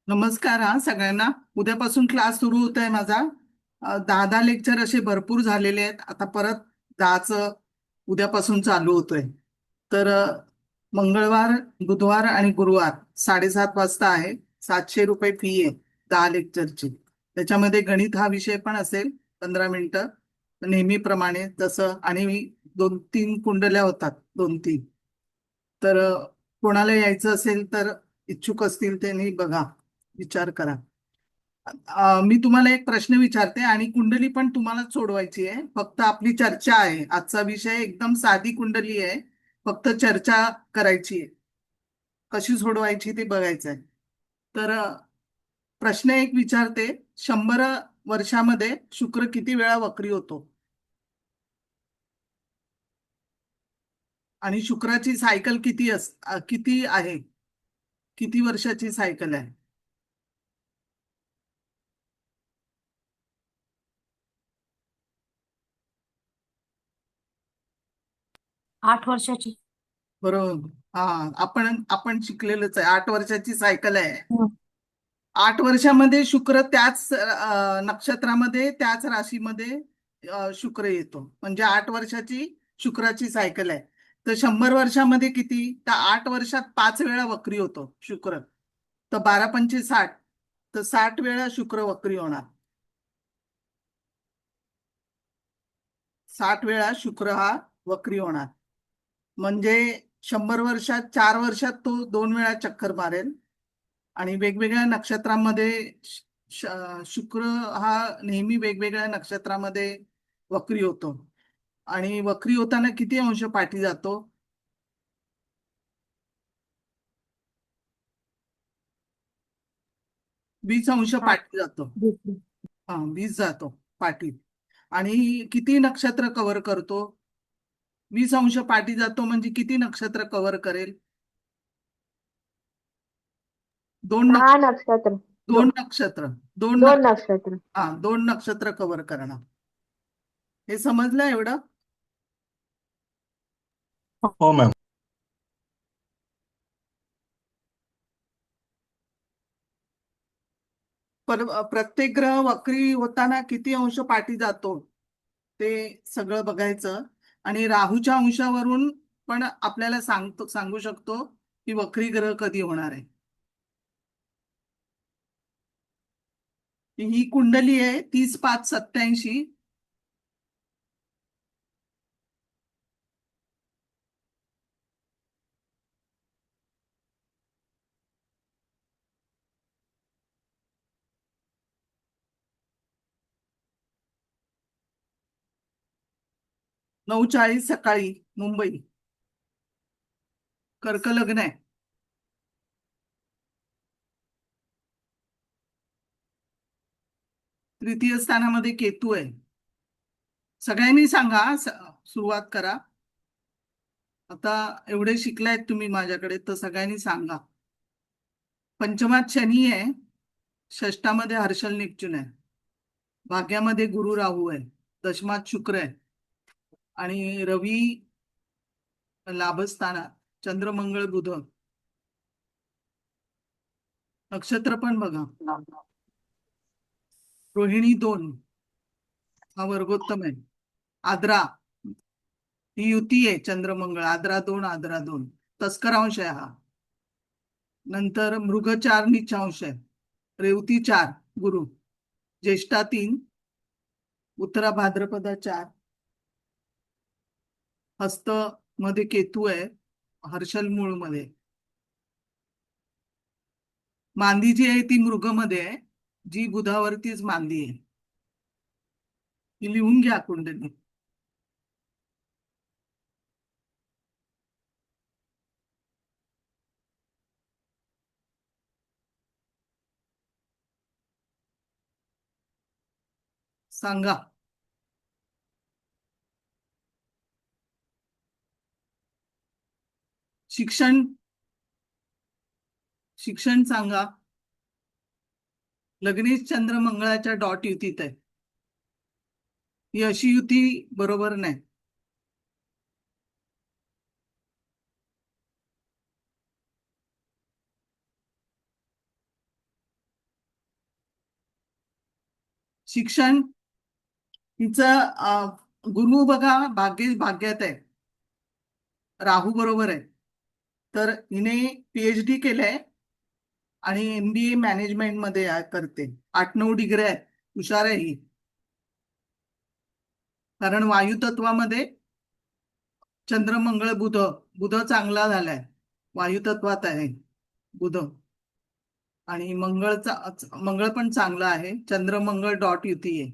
नमस्कार हा सगळ्यांना. उद्यापासून क्लास सुरू होत आहे माझा. 10 लेक्चर असे भरपूर झालेले आहेत. आता परत 10चं उद्यापासून चालू होतोय. तर मंगळवार, बुधवार आणि गुरुवार 7:30 वाजता आहे. 700 रुपये फी आहे 10 लेक्चरची. त्याच्यामध्ये गणित हा विषय पण असेल 15 मिनिटं नेहमीप्रमाणे तसं. आणि 2-3 कुंडल्या होतात, 2-3. तर कोणाला यायचं असेल तर इच्छुक असतील त्यांनी बघा, विचार करा. मी तुम्हाला एक प्रश्न विचारते आणि कुंडली पण तुम्हाला सोडवायची आहे. फक्त आपली चर्चा आहे. आजचा विषय एकदम साधी कुंडली आहे. फक्त चर्चा करायची आहे. कशी सोडवायची ते बघायचं आहे. तर प्रश्न एक विचारते. 100 वर्षामध्ये शुक्र किती वेळा वक्री होतो? आणि शुक्राची सायकल किती आहे? किती वर्षाची सायकल आहे? 8 वर्षाची. बरोबर. हा, आपण आपण शिकलेलंच आहे. 8 वर्षाची सायकल आहे. हं. 8 वर्षामध्ये शुक्र त्याच नक्षत्रामध्ये, त्याच राशीमध्ये शुक्र येतो. म्हणजे 8 वर्षाची शुक्राची सायकल आहे. तर 100 वर्षामध्ये किती? तर 8 वर्षात 5 वेळा वक्री होतो शुक्र. तर 12×5 = 60. तर 60 वेळा शुक्र वक्री होणार. 60 वेळा शुक्र हा वक्री होणार. म्हणजे 100 वर्षात 4 वर्षात तो 2 वेळा चक्कर मारेल. आणि वेगवेगळ्या नक्षत्रामध्ये शुक्र हा नेहमी वेगवेगळ्या नक्षत्रामध्ये वक्री होतो. आणि वक्री होताना किती अंश पाठी जातो? 20 अंश हा, पाठी जातो. घेतली. हा, 20 जातो पाठी. आणि किती नक्षत्र कव्हर करतो? 20 अंश पाठी जातो म्हणजे किती नक्षत्र कव्हर करेल? दोन दहा नक्ष नक्षत्र. दोन नक्षत्र दोन दोन नक्षत्र नक्षत्र. हा, 2 नक्षत्र कव्हर करणार. हे समजलं एवढं? हो मॅम. पण प्रत्येक ग्रह वक्री होताना किती अंश पाठी जातो ते सगळं बघायचं. आणि राहूच्या अंशावरून पण आपल्याला सांगू शकतो की वक्री ग्रह कधी होणार आहे. ही कुंडली आहे 30-5-87. 9:40 सकाळी, मुंबई. कर्क लग्न आहे. तृतीय स्थानामध्ये केतू आहे. सगळ्यांनी सांगा, सुरुवात करा. आता एवढे शिकलायत तुम्ही माझ्याकडे, तर सगळ्यांनी सांगा. पंचमात शनी आहे. षष्टामध्ये हर्षल निपचून आहे. भाग्यामध्ये गुरु राहू आहे. दशमात शुक्र आहे. आणि रवी लाभस्थानात. चंद्र मंगळ बुध. नक्षत्र पण बघा. रोहिणी 2 हा वर्गोत्तम आहे. आद्रा ही युती आहे. चंद्रमंगळ आद्रा 2 तस्करांश आहे हा. नंतर मृग 4 नीचांश आहे. रेवती 4 गुरु. ज्येष्ठा 3. उत्तरा भाद्रपदा 4. हस्त मध्ये केतू आहे. हर्षल मूळ मध्ये. मांदी जी आहे ती मृग मध्ये आहे. जी बुधावरतीच मांदी आहे. ती लिहून घ्या कुंडली. सांगा. शिक्षण शिक्षण सांगा. लग्नेश चंद्र मंगळाच्या डॉट युतीत आहे. ही अशी युती बरोबर नाही. शिक्षण हिचं गुरु बघा भाग्यात आहे, राहू बरोबर आहे. तर हिने PhD केलंय आणि MBA मॅनेजमेंट मध्ये करते. 8-9 डिग्री आहेत, हुशार आहे ही. कारण वायू तत्वामध्ये चंद्र मंगळ बुध, बुध चांगला झालाय, वायू तत्वात आहे बुध. आणि मंगळ पण चांगला आहे, चंद्र मंगळ डॉट युती आहे.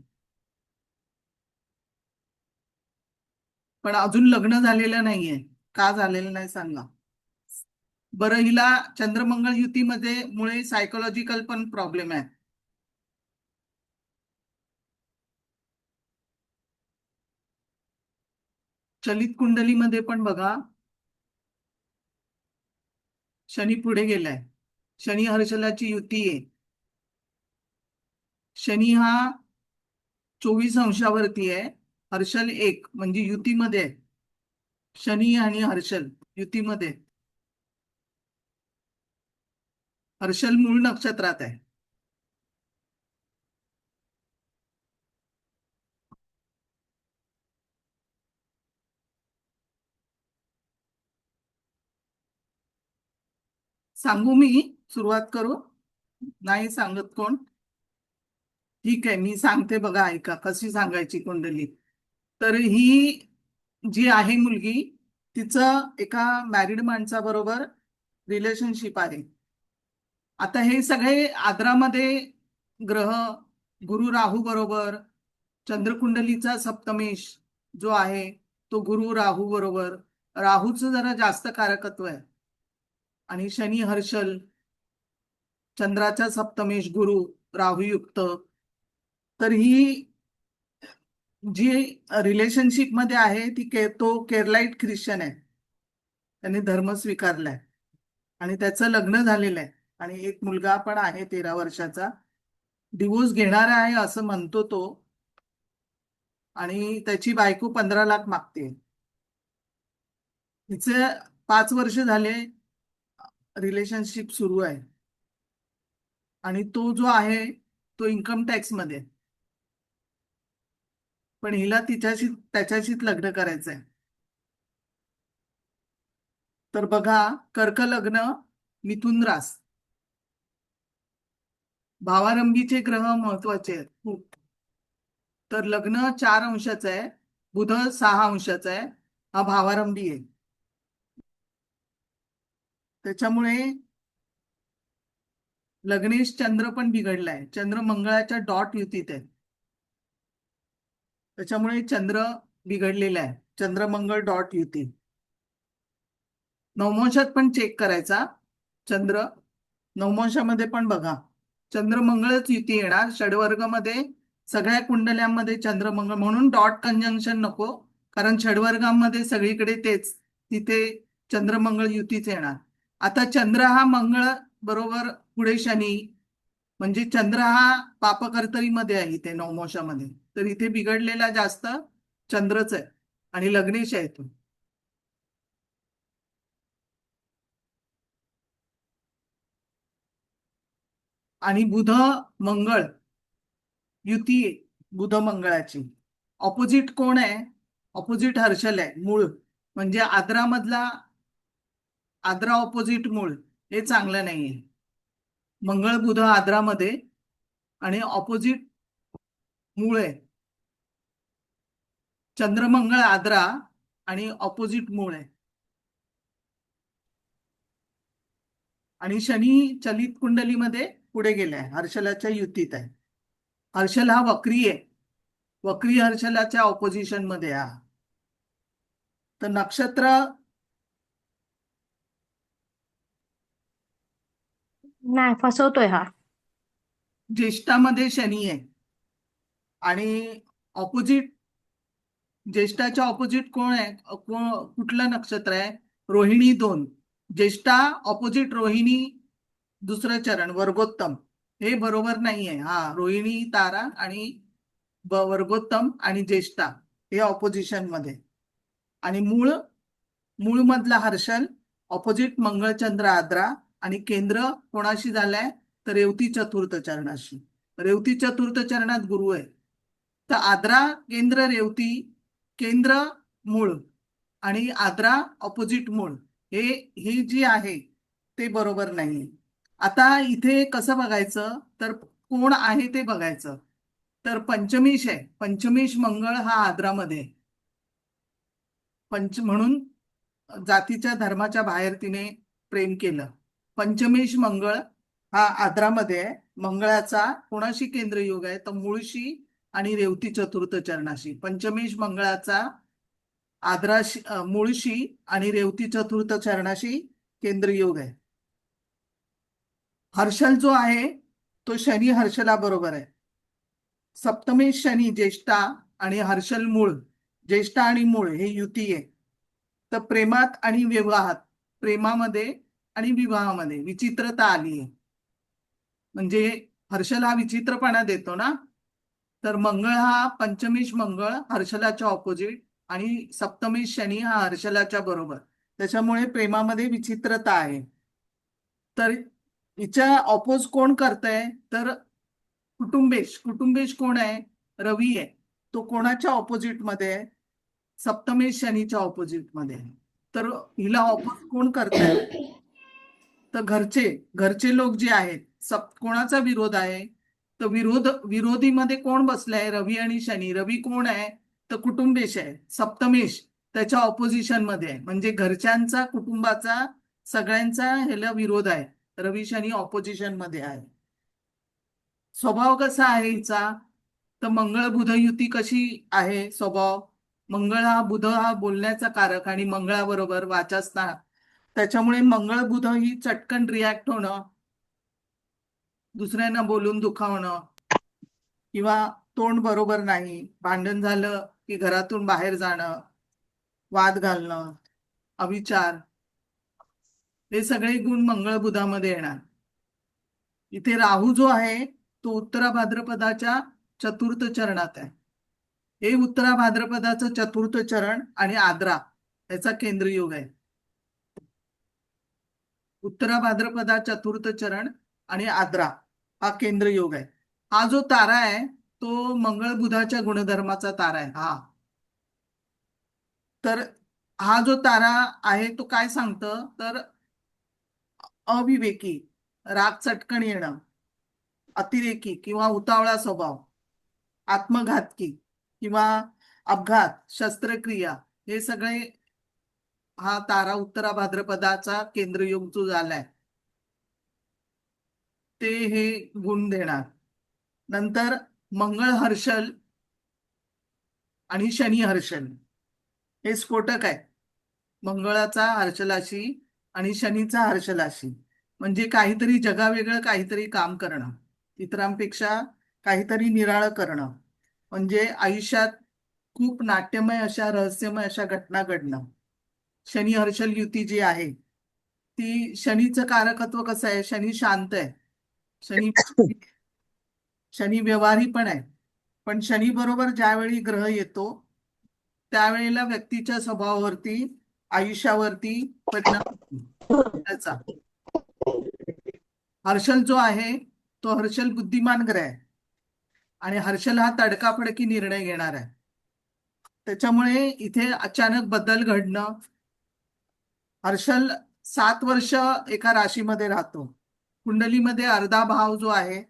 पण अजून लग्न झालेलं नाहीये. का झालेलं नाही सांगा बरं. हिला चंद्रमंगळ युतीमध्ये मुळे सायकोलॉजिकल पण प्रॉब्लेम आहे. चलित कुंडलीमध्ये पण बघा, शनी पुढे गेलाय. शनी हर्षलाची युती आहे. शनी हा 24 अंशावरती आहे. हर्षल 1 म्हणजे युतीमध्ये आहे. शनी आणि हर्षल युतीमध्ये. हर्षल मूळ नक्षत्रात आहे. सांगू मी? सुरुवात करू? नाही सांगत कोण? ठीक आहे, मी सांगते बघा, ऐका कशी सांगायची कुंडली. तर ही जी आहे मुलगी, तिचं एका मॅरिड माणसाबरोबर रिलेशनशिप आहे. आता हे सगळे आद्रामध्ये ग्रह, गुरु राहू बरोबर, चंद्रकुंडलीचा सप्तमेश जो आहे तो गुरु राहू बरोबर, राहूचं जरा जास्त कारकत्व आहे. आणि शनी हर्षल, चंद्राचा सप्तमेश गुरु राहुयुक्त. तर ही जी रिलेशनशिप मध्ये आहे ती तो केरलाइट ख्रिश्चन आहे. त्यांनी धर्म स्वीकारलाय आणि त्याचं लग्न झालेलं आहे आणि एक मुलगा पण आहे 13 वर्षाचा. डिवोर्स घेणार आहे असं म्हणतो तो. आणि त्याची बायको 15 लाख मागते. तिचे 5 वर्ष झाले रिलेशनशिप सुरू आहे. आणि तो जो आहे तो इन्कम टॅक्स मध्ये. पण हिला त्याच्याशीच लग्न करायचंय. तर बघा, कर्क लग्न, मिथुन रास, भावारंभीचे ग्रह महत्वाचे आहेत खूप. तर लग्न 4 अंशाचं आहे, बुध 6 अंशाचा आहे, हा भावारंभी आहे. त्याच्यामुळे लग्नेश चंद्र पण बिघडलाय, चंद्र मंगळाच्या डॉट युतीत आहे. त्याच्यामुळे चंद्र बिघडलेला आहे, चंद्र मंगळ डॉट युती. नवमोशात पण चेक करायचा चंद्र. नवमोशामध्ये पण बघा, चंद्र मंगळच युती येणार. षडवर्गामध्ये सगळ्या कुंडल्यांमध्ये चंद्र मंगळ, म्हणून डॉट कंजंक्शन नको. कारण षडवर्गामध्ये सगळीकडे तेच, तिथे चंद्रमंगळ युतीच येणार. आता चंद्र हा मंगळ बरोबर पुढे शनी, म्हणजे चंद्र हा पापकर्तरीमध्ये आहे इथे नवमोशामध्ये. तर इथे बिघडलेला जास्त चंद्रच आहे आणि लग्नेश आहे तो. आणि बुध मंगळ युती, बुध मंगळाची ऑपोजिट कोण आहे? ऑपोजिट हर्षल आहे, मूळ. म्हणजे आद्रामधला आद्रा ऑपोजिट मूळ, हे चांगलं नाहीये. मंगळ बुध आद्रामध्ये आणि ऑपोजिट मूळ आहे. चंद्रमंगळ आद्रा आणि ऑपोजिट मूळ आहे. आणि शनी चलित कुंडलीमध्ये पुढे गेलाय, हर्षलाच्या युतीत आहे. हर्षल हा वक्री आहे, वक्री हर्षलाच्या ऑपोजिशन मध्ये हा. तर नक्षत्र नाही, फसवतोय हा. ज्येष्ठामध्ये शनी आहे. आणि ऑपोजिट, ज्येष्ठाच्या ऑपोजिट कोण आहे? कुठलं नक्षत्र आहे? रोहिणी 2. ज्येष्ठा ऑपोजिट रोहिणी, दुसरं चरण वर्गोत्तम. हे बरोबर नाहीये. हा, रोहिणी तारा आणि वर्गोत्तम आणि ज्येष्ठा हे ऑपोजिशन मध्ये. आणि मूळ, मूळ मधला हर्षल ऑपोजिट मंगळचंद्र आद्रा. आणि केंद्र कोणाशी झालाय? तर रेवती चतुर्थ चरणाशी. रेवती चतुर्थ चरणात गुरु आहे. तर आद्रा केंद्र रेवती केंद्र मूळ आणि आद्रा ऑपोजिट मूळ हे ही जी आहे ते बरोबर नाही. आता इथे कसं बघायचं तर कोण आहे ते बघायचं. तर पंचमेश आहे, पंचमेश मंगळ हा आद्रामध्ये आहे. म्हणून जातीच्या धर्माच्या बाहेर तिने प्रेम केलं. पंचमेश मंगळ हा आद्रामध्ये आहे. मंगळाचा कोणाशी केंद्र योग आहे तर मूळशी आणि रेवती चतुर्थ चरणाशी. पंचमेश मंगळाचा आद्राशी मूळशी आणि रेवती चतुर्थ चरणाशी केंद्र योग आहे. हर्षल जो आहे तो शनी हर्षला बरोबर आहे. सप्तमेश शनी ज्येष्ठा आणि हर्षल मूळ ज्येष्ठा आणि मूळ हे युती आहे. तर प्रेमात आणि विवाहात प्रेमामध्ये आणि विवाहामध्ये विचित्रता आली आहे. म्हणजे हर्षल हा विचित्रपणा देतो ना. तर मंगळ हा पंचमेश मंगळ हर्षलाच्या ऑपोजिट आणि सप्तमेश शनी हा हर्षलाच्या बरोबर. त्याच्यामुळे प्रेमामध्ये विचित्रता आहे. तर हिच्या ऑपोज कोण करतंय तर कुटुंबेश. कुटुंबेश कोण आहे रवी आहे. तो कोणाच्या ऑपोजिट मध्ये आहे सप्तमेश शनीच्या ऑपोजिट मध्ये आहे. तर हिला ऑपोज कोण करताय तर घरचे घरचे लोक जे आहेत. कोणाचा विरोध आहे तर विरोधीमध्ये कोण बसलाय रवी आणि शनी. रवी कोण आहे तर कुटुंबेश आहे. सप्तमेश त्याच्या ऑपोजिशन मध्ये आहे. म्हणजे घरच्यांचा कुटुंबाचा सगळ्यांचा ह्याला विरोध आहे. रवी शनी ऑपोजिशन मध्ये आहे. स्वभाव कसा आहे हिचा तर मंगळ बुध युती कशी आहे स्वभाव. मंगळ हा बुध हा बोलण्याचा कारक आणि मंगळाबरोबर वाचस्था. त्याच्यामुळे मंगळ बुध ही चटकन रिॲक्ट होणं, दुसऱ्यांना बोलून दुखावणं किंवा तोंड बरोबर नाही, भांडण झालं की घरातून बाहेर जाणं, वाद घालणं, अविचार हे सगळे गुण मंगळ बुधामध्ये येणार. इथे राहू जो आहे तो उत्तरा भाद्रपदाच्या चतुर्थ चरणात आहे. हे उत्तरा भाद्रपदाचं चतुर्थ चरण आणि आद्रा याचा केंद्रयोग आहे. उत्तरा भाद्रपदा चतुर्थ चरण आणि आद्रा हा केंद्रयोग आहे. हा जो तारा आहे तो मंगळ बुधाच्या गुणधर्माचा तारा आहे हा. तर हा जो तारा आहे तो काय सांगतं तर अविवेकी, राग चटकन येणं, अतिरेकी किंवा उतावळा स्वभाव, आत्मघातकी किंवा अपघात, शस्त्रक्रिया हे सगळे हा तारा उत्तरा भाद्रपदाचा केंद्रयोग जो झालाय ते हे गुण देणार. नंतर मंगळ हर्षल आणि शनी हर्षल हे स्फोटक आहे. मंगळाचा हर्षलाशी आणि शनीचा हर्षलाशी म्हणजे काहीतरी जगावेगळं काहीतरी काम करणं, इतरांपेक्षा काहीतरी निराळं करणं, म्हणजे आयुष्यात खूप नाट्यमय अशा रहस्यमय अशा घटना घडणं. शनी हर्षल युती जी आहे ती शनीचं कारकत्व कसं आहे. शनी शांत आहे. शनी शनी व्यवहारी पण आहे. पण शनी बरोबर ज्यावेळी ग्रह येतो त्यावेळेला व्यक्तीच्या स्वभावावरती आयुष्यावरती परिणाम होतो त्याचा. हर्षल जो आहे तो हर्षल बुद्धिमान ग्रह आहे आणि हर्षल हा तडकाफडकी निर्णय घेणार आहे. त्याच्यामुळे इथे अचानक बदल घडणं. हर्षल 7 वर्ष एका राशीमध्ये राहतो. कुंडलीमध्ये अर्धा भाव जो आहे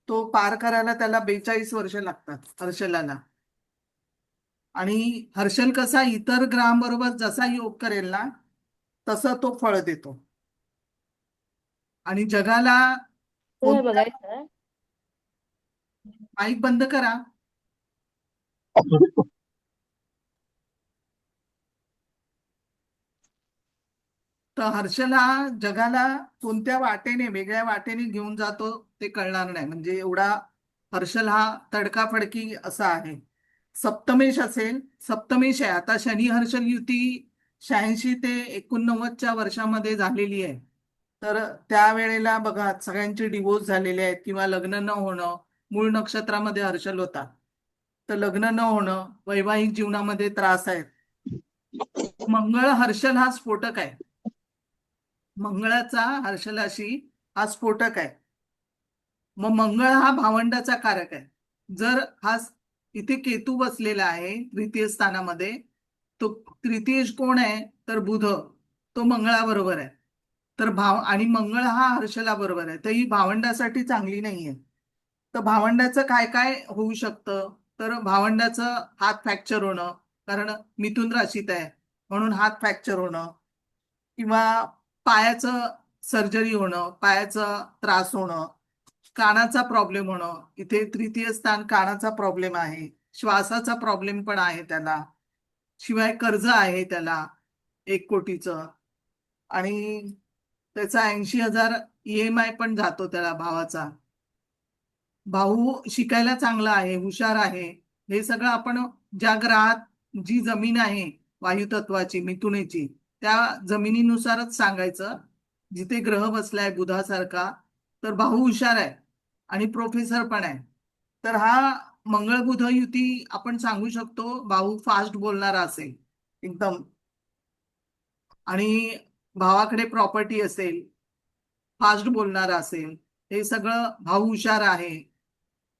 तो पार करायला त्याला 42 वर्ष लागतात हर्षलाला. आणि हर्षल कसा इतर ग्रहांबरोबर जसा योग करेल ना तसं तो फळ देतो. आणि जगाला तुम्ही कोणत्या बघायचं. माईक बंद करा. तर हर्षल हा जगाला कोणत्या वाटेने वेगळ्या वाटेने घेऊन जातो ते कळणार नाही. म्हणजे एवढा हर्षल हा तडकाफडकी असा आहे. सप्तमेश असेल, सप्तमेश आहे. आता शनी हर्षल युती 86 ते 89च्या वर्षामध्ये झालेली आहे. तर त्यावेळेला बघा सगळ्यांचे डिवोर्स झालेले आहेत किंवा लग्न न होणं. मूळ नक्षत्रामध्ये हर्षल होता तर लग्न न होणं, वैवाहिक जीवनामध्ये त्रास आहेत. मंगळ हर्षल हा स्फोटक आहे. मंगळाचा हर्षलाशी हा स्फोटक आहे. मग मंगळ हा भावंडाचा कारक आहे. जर हा इथे केतू बसलेला आहे तृतीय स्थानामध्ये, तो तृतीयेश कोण आहे तर बुध, तो मंगळाबरोबर आहे. तर आणि मंगळ हा हर्षला बरोबर आहे, तर ही भावंडासाठी चांगली नाहीये. तर भावंडाचं काय काय होऊ शकतं, तर भावंडाचं हात फ्रॅक्चर होणं, कारण मिथुन राशीत आहे म्हणून हात फ्रॅक्चर होणं, किंवा पायाचं सर्जरी होणं, पायाचा त्रास होणं, कानाचा प्रॉब्लेम होणं. इथे तृतीय स्थान कानाचा प्रॉब्लेम आहे, श्वासाचा प्रॉब्लेम पण आहे त्याला, शिवाय कर्ज आहे त्याला 1 कोटीचं, आणि त्याचा 80,000 EMI पण जातो त्याला भावाचा. भाऊ शिकायला चांगला आहे, हुशार आहे. हे सगळं आपण ज्या ग्रहात जी जमीन आहे वायुतत्वाची मिथुनेची, त्या जमिनीनुसारच सांगायचं. जिथे ग्रह बसलाय बुधासारखा, तर भाऊ हुशार आहे आणि प्रोफेसर पण आहे. तर हा मंगळ बुध युती आपण सांगू शकतो भाऊ फास्ट बोलणारा असेल एकदम, आणि भावाकडे प्रॉपर्टी असेल, फास्ट बोलणारा असेल. हे सगळं भाऊ हुशार आहे.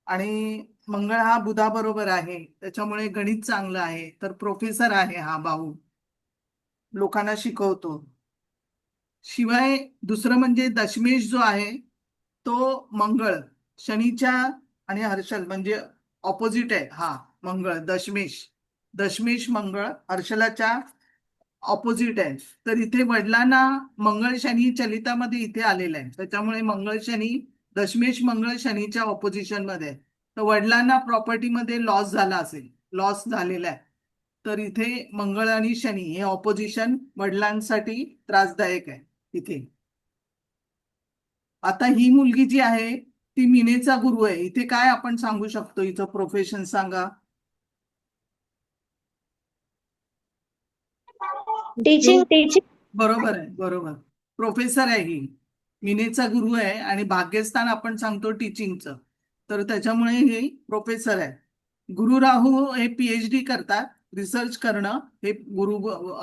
आणि मंगळ हा बुधाबरोबर आहे, त्याच्यामुळे गणित चांगलं आहे, तर प्रोफेसर आहे हा भाऊ, लोकांना शिकवतो. शिवाय दुसरं म्हणजे दशमेश जो आहे तो मंगळ शनीच्या आणि हर्षल म्हणजे ऑपोजिट आहे हा मंगळ. दशमेश, दशमेश मंगळ हर्षलाच्या ऑपोजिट आहे. तर इथे वडिलांना मंगळ शनी चलितामध्ये इथे आलेला आहे, त्याच्यामुळे मंगळ शनी, दशमेश मंगळ शनीच्या ऑपोजिशन मध्ये आहे. तर वडिलांना प्रॉपर्टीमध्ये लॉस झाला असेल, लॉस झालेला आहे, तर इथे मंगळ आणि शनी हे ऑपोजिशन वडिलांसाठी त्रासदायक आहे इथे. आता ही मुलगी जी आहे ती मीनेचा गुरु आहे. इथे काय आपण सांगू शकतो, हिचं प्रोफेशन सांगा. टीचिंग टीचिंग बरोबर आहे, बरोबर. प्रोफेसर आहे ही, मीनेचा गुरु आहे, आणि भाग्यस्थान आपण सांगतो टीचिंगचं, तर त्याच्यामुळे हे प्रोफेसर आहे. गुरु राहू हे PhD करतात, रिसर्च करणं हे गुरु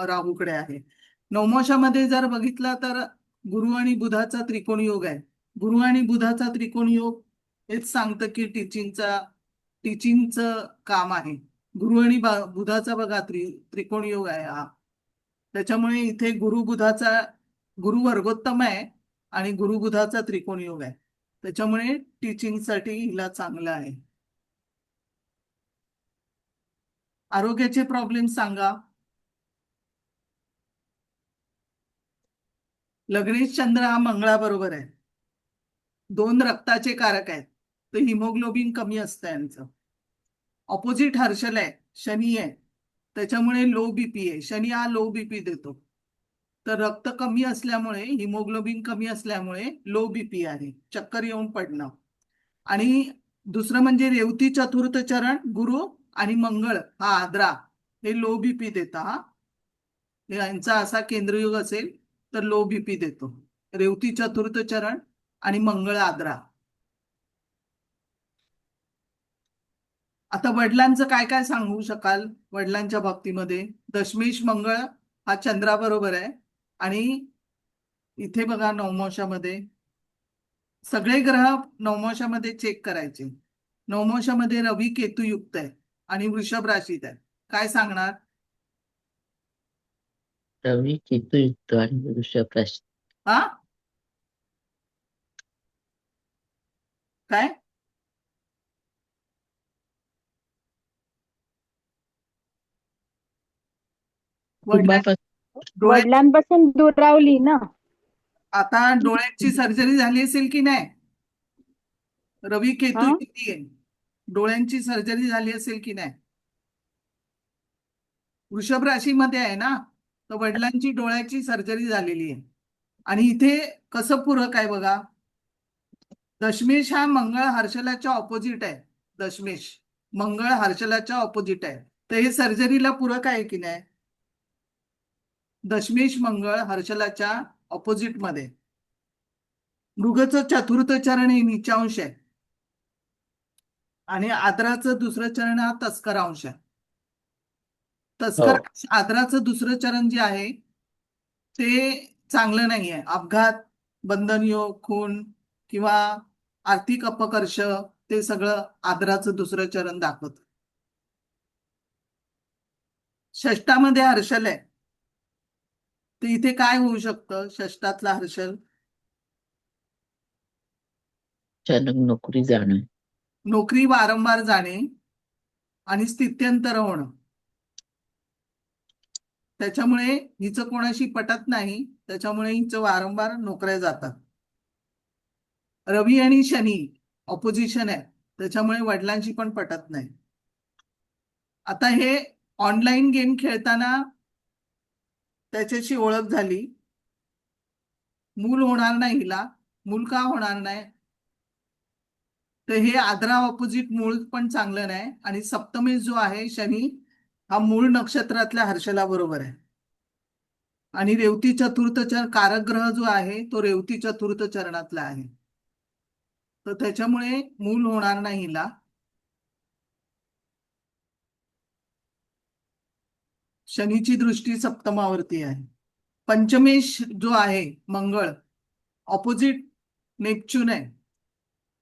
राहूकडे आहे. नवमोशामध्ये जर बघितलं तर गुरु आणि बुधाचा त्रिकोण योग आहे. गुरु आणि बुधाचा त्रिकोण योग हेच सांगतं की टीचिंगचं काम आहे. गुरु आणि बुधाचा बघा त्रिकोण योग आहे हा. त्याच्यामुळे इथे गुरु वर्गोत्तम आहे आणि गुरु बुधाचा त्रिकोण योग आहे, त्याच्यामुळे टीचिंगसाठी हिला चांगलं आहे. आरोग्याचे प्रॉब्लेम सांगा. लग्नेश चंद्र हा मंगळाबरोबर आहे, 2 रक्ताचे कारक आहेत, तर हिमोग्लोबिन कमी असतं यांचं. ऑपोजिट हर्षल आहे, शनी आहे, त्याच्यामुळे लो बीपी आहे. शनी हा लो बीपी देतो, तर रक्त कमी असल्यामुळे, हिमोग्लोबिन कमी असल्यामुळे लो बीपी आहे, चक्कर येऊन पडणं. आणि दुसरं म्हणजे रेवती चतुर्थ चरण गुरु आणि मंगळ हा आद्रा हे लो बीपी देता हा. यांचा असा केंद्रयोग असेल तर लो बीपी देतो, रेवती चतुर्थ चरण आणि मंगळ आद्रा. आता वडिलांचं काय काय सांगू शकाल वडिलांच्या बाबतीमध्ये. दशमेश मंगळ हा चंद्राबरोबर आहे, आणि इथे बघा नवमोशामध्ये सगळे ग्रह नवमोशामध्ये चेक करायचे. नवमोशामध्ये रवी केतू युक्त आहे आणि वृषभ राशीत आहे. काय सांगणार. रवी केतू युक्त आणि वृषभ राशी. हा काय वडिलां कुंभापासून डोळे वडिलांपासून दुरावली ना. आता डोळ्यांची सर्जरी झाली असेल की नाही. रवी केतू हा युती आहे, डोळ्यांची सर्जरी झाली असेल की नाही. वृषभ राशीमध्ये आहे ना, तर वडिलांची डोळ्याची सर्जरी झालेली आहे. आणि इथे कसं पूरक आहे बघा. दशमेश हा मंगळ हर्षलाच्या ऑपोजिट आहे. दशमेश मंगळ हर्षलाच्या ऑपोजिट आहे, तर हे सर्जरीला पूरक आहे की नाही. दशमेश मंगळ हर्षलाच्या ऑपोजिट मध्ये. मृगचं चतुर्थ चरण हे नीचांश आहे, आणि आदराचं दुसरं चरण हा तस्करांश आहे. तस्कर हो. आदराचं दुसरं चरण जे आहे ते चांगलं नाहीये. अपघात, बंधन योग, खून, किंवा आर्थिक अपकर्ष ते सगळं आदराचं दुसरं चरण दाखवत. षष्टामध्ये हर्षल आहे, तर इथे काय होऊ शकतं षष्टातला हर्षल? अचानक नोकरी जाणं. नोकरी वारंवार जाणे आणि स्थित्यंतर होणं. त्याच्यामुळे हिचं कोणाशी पटत नाही, त्याच्यामुळे हिचं वारंवार नोकऱ्या जातात. रवी आणि शनी ऑपोजिशन आहे, त्याच्यामुळे वडिलांशी पण पटत नाही. आता हे ऑनलाईन गेम खेळताना त्याच्याशी ओळख झाली. मूल होणार नाही हिला. मूल का होणार नाही? तर हे आद्रा ऑपोजिट मूळ पण चांगलं नाही, आणि सप्तमेश जो आहे शनी हा मूळ नक्षत्रातल्या हर्षला बरोबर आहे. आणि रेवती चतुर्थ कारक ग्रह जो आहे तो रेवती चतुर्थ चरणातला आहे, तर त्याच्यामुळे मूल होणार नाही हिला. शनीची दृष्टी सप्तमावरती आहे. पंचमेश जो आहे मंगळ ऑपोजिट नेपच्यून आहे,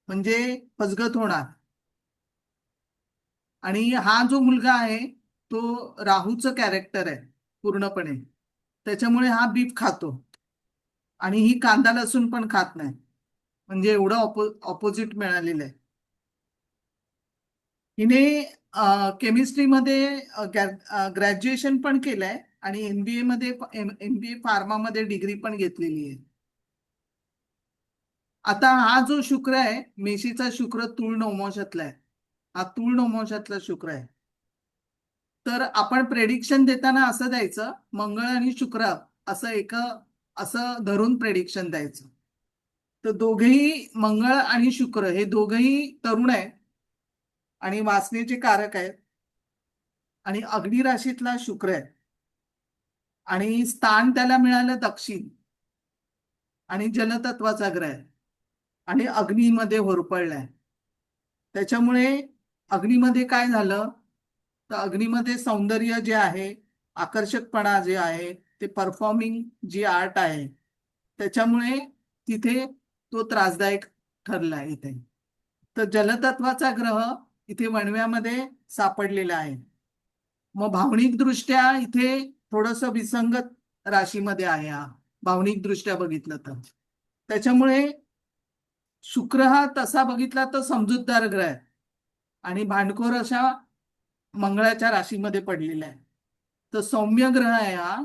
म्हणजे फसगत होणार. आणि हा जो मुलगा आहे तो राहूचं कॅरेक्टर आहे पूर्णपणे, त्याच्यामुळे हा बीफ खातो. आणि ही कांदा लसूण पण खात नाही, म्हणजे एवढं ऑपोजिट मिळालेलं आहे. हिने केमिस्ट्रीमध्ये ग्रॅज्युएशन पण केलंय आणि एमबीए मध्ये एमबीए फार्मामध्ये डिग्री पण घेतलेली आहे. आता हा जो शुक्र आहे मेषीचा शुक्र तूळ नवमोशातला आहे. हा तूळ नवमोशातला शुक्र आहे. तर आपण प्रेडिक्शन देताना असं द्यायचं, मंगळ आणि शुक्र असं धरून प्रेडिक्शन द्यायचं. तर दोघेही मंगळ आणि शुक्र हे दोघेही तरुण आहेत आणि वासनेचे कारक आहेत, आणि अग्नी राशीतला शुक्र आहे, आणि स्थान त्याला मिळालं दक्षिण, आणि जलतत्वाचा ग्रह आहे, आणि अग्नीमध्ये होरपळलाय. त्याच्यामुळे अग्नीमध्ये काय झालं, तर अग्नीमध्ये सौंदर्य जे आहे, आकर्षकपणा जे आहे, ते परफॉर्मिंग जी आर्ट आहे, त्याच्यामुळे तिथे तो त्रासदायक ठरला इथे. तर जलतत्वाचा ग्रह इथे वणव्यामध्ये सापडलेला आहे. मग भावनिक दृष्ट्या इथे थोडस विसंगत राशीमध्ये आहे हा, भावनिक दृष्ट्या बघितलं तर. त्याच्यामुळे शुक्र हा तसा बघितला तर समजूतदार ग्रह आहे, आणि भांडखोर अशा मंगळाच्या राशीमध्ये पडलेला आहे. तर सौम्य ग्रह आहे हा,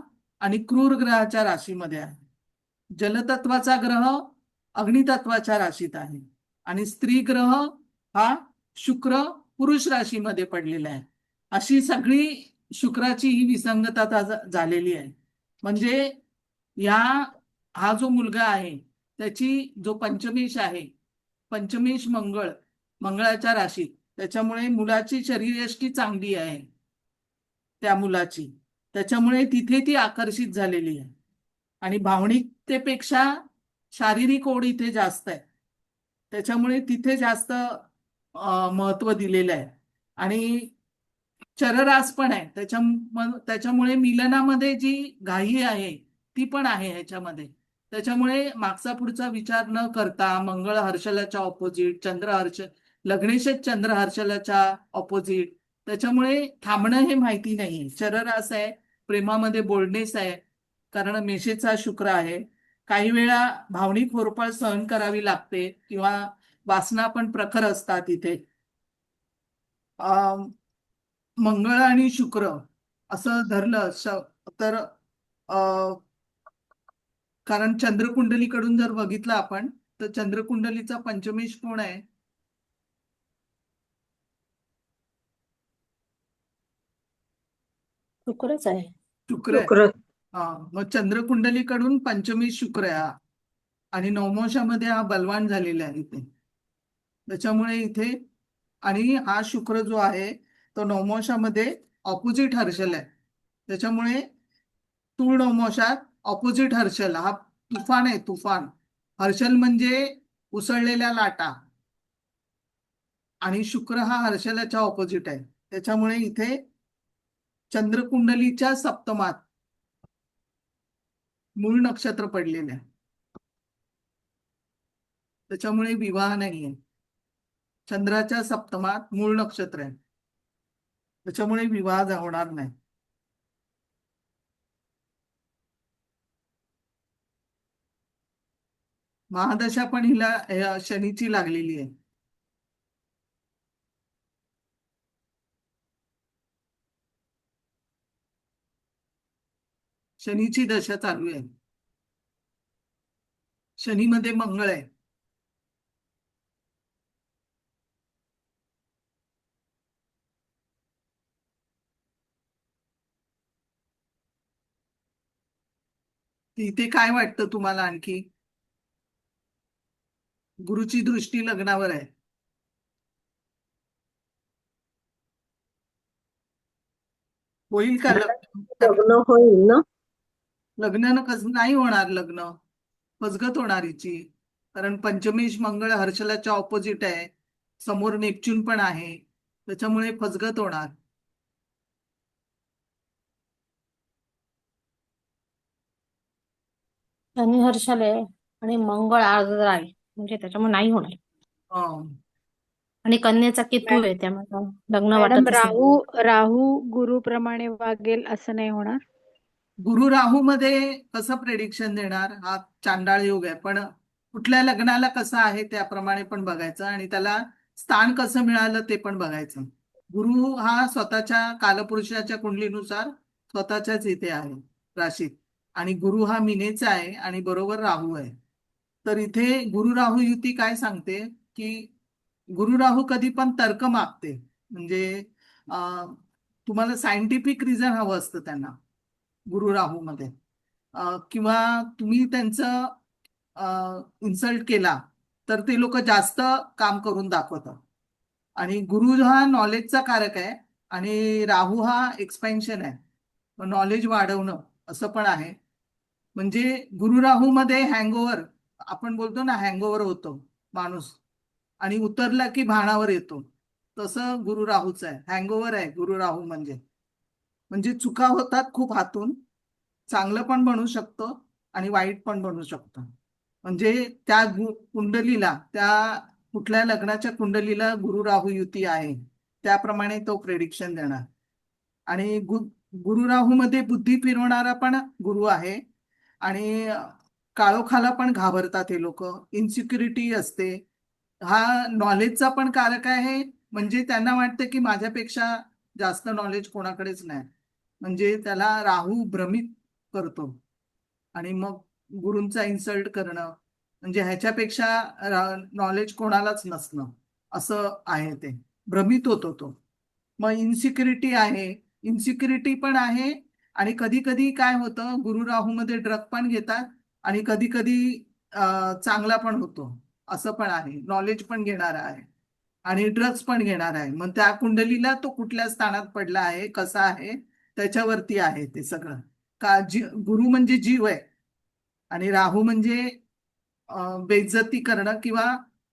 आणि क्रूर ग्रहाच्या राशीमध्ये आहे. जलतत्वाचा ग्रह अग्नितत्वाच्या राशीत आहे, आणि स्त्री ग्रह हा शुक्र पुरुष राशीमध्ये पडलेला आहे. अशी सगळी शुक्राची ही विसंगतता झालेली आहे. म्हणजे या हा जो मुलगा आहे त्याची जो पंचमेश आहे, पंचमेश मंगळ मंगळाच्या राशीत, त्याच्यामुळे मुलाची शरीरयष्टी चांगली आहे त्या मुलाची, त्याच्यामुळे तिथे ती आकर्षित झालेली आहे. आणि भावनिकतेपेक्षा शारीरिक ओढ इथे जास्त आहे, त्याच्यामुळे तिथे जास्त महत्व दिलेलं आहे. आणि चररास पण आहे, त्याच्यामुळे मिलनामध्ये जी घाई आहे ती पण आहे ह्याच्यामध्ये. त्याच्यामुळे मागचा पुढचा विचार न करता मंगळ हर्षलाच्या ऑपोजिट, लग्नेशच चंद्र हर्षलाच्या ऑपोजिट, त्याच्यामुळे थांबणं हे माहिती नाही. चररास आहे, प्रेमामध्ये बोल्डनेस आहे, कारण मेषेचा शुक्र आहे. काही वेळा भावनिक होरपळ सहन करावी लागते, किंवा वासना पण प्रखर असतात इथे. मंगळ आणि शुक्र असं धरलं तर कारण चंद्रकुंडलीकडून जर बघितलं आपण, तर चंद्रकुंडलीचा पंचमेश कोण आहे? शुक्रच आहे. शुक्र आहे. हा, मग चंद्रकुंडलीकडून पंचमेश शुक्र आहे हा, आणि नवमोशामध्ये हा बलवान झालेला आहे इथे. त्याच्यामुळे इथे, आणि हा शुक्र जो आहे तो नवमोशामध्ये ऑपोजिट हर्षल आहे, त्याच्यामुळे तूळ नवमोशात ऑपोजिट हर्षल हा तुफान आहे, तुफान. हर्षल म्हणजे उसळलेल्या लाटा, आणि शुक्र हा हर्षलाच्या ऑपोजिट आहे, त्याच्यामुळे इथे चंद्रकुंडलीच्या सप्तमात मूळ नक्षत्र पडलेलं आहे. त्याच्यामुळे विवाह नाहीये. चंद्राच्या सप्तमात मूळ नक्षत्र आहे, त्याच्यामुळे विवाह होणार नाही. महादशा पण हिला शनीची लागलेली आहे. शनीची दशा चालू आहे. शनीमध्ये मंगळ आहे. इथे काय वाटतं तुम्हाला आणखी? गुरुची दृष्टी लग्नावर आहे. होईल का लग्न? लग्न होईल ना? लग्न कसं नाही होणार लग्न, फसगत होणार हिची. कारण पंचमेश मंगळ हर्षलाच्या ऑपोजिट आहे, समोर नेपच्यून पण आहे, त्याच्यामुळे फसगत होणार. शनी हर्षाले आणि मंगळ आर्द्र आहे म्हणजे त्याच्यामुळे नाही होणार. हं. आणि कन्येचा केतू आहे त्यामुळे लग्न मॅडम वाटतच नाही. राहू गुरुप्रमाणे वागेल असं नाही होणार. गुरु राहू मध्ये कसं प्रेडिक्शन देणार? हा चांडाळ योग आहे, पण कुठल्या लग्नाला कसं आहे त्याप्रमाणे पण बघायचं आणि त्याला स्थान कसं मिळालं ते पण बघायचं. गुरु हा स्वतःच्या कालपुरुषाच्या कुंडलीनुसार स्वतःच्याच इथे आहे राशीत, आणि गुरु हा मीनेचा आहे आणि बरोबर राहू आहे. तर इथे गुरु राहू युती काय सांगते की गुरु राहू कधी पण तर्क मागते, म्हणजे तुम्हाला सायंटिफिक रिझन हवं असतं त्यांना गुरु राहू मध्ये. किंवा तुम्ही त्यांचं इन्सल्ट केला तर ते लोक जास्त काम करून दाखवतात. आणि गुरु हा नॉलेजचा कारक आहे आणि राहू हा एक्सपेन्शन आहे, नॉलेज वाढवणं असं पण आहे. म्हणजे गुरु राहू मध्ये हँगओव्हर, आपण बोलतो ना हँगओव्हर होतो माणूस आणि उतरला की भानावर येतो, तसं गुरु राहूच आहे. हँगओव्हर आहे गुरु राहू म्हणजे चुका होतात खूप हातून, चांगलं पण बनू शकतं आणि वाईट पण बनू शकतं. म्हणजे त्या कुंडलीला, त्या कुठल्या लग्नाच्या कुंडलीला गुरु राहू युती आहे त्याप्रमाणे तो प्रेडिक्शन देणार. आणि गुरु राहू मध्ये बुद्धी फिरवणारा पण गुरु आहे आणि काळोखाला पण घाबरतात हे लोक, इन्सिक्युरिटी असते. हा नॉलेजचा पण कारक आहे, म्हणजे त्यांना वाटतं की माझ्यापेक्षा जास्त नॉलेज कोणाकडेच नाही, म्हणजे त्याला राहू भ्रमित करतो. आणि मग गुरूंचा इन्सल्ट करणं म्हणजे ह्याच्यापेक्षा नॉलेज कोणालाच नसणं असं आहे, ते भ्रमित होतो तो. मग इन्सिक्युरिटी आहे, इन्सिक्युरिटी पण आहे. आणि कधी कधी काय होतं, गुरु राहू मध्ये ड्रग पण घेतात आणि कधी कधी चांगला पण होतो असं पण आहे. नॉलेज पण घेणारा आहे आणि ड्रग्ज पण घेणार आहे. मग त्या कुंडलीला तो कुठल्या स्थानात पडला आहे, कसा आहे, त्याच्यावरती आहे ते सगळं. गुरु म्हणजे जीव आहे आणि राहू म्हणजे बेइज्जती करणं किंवा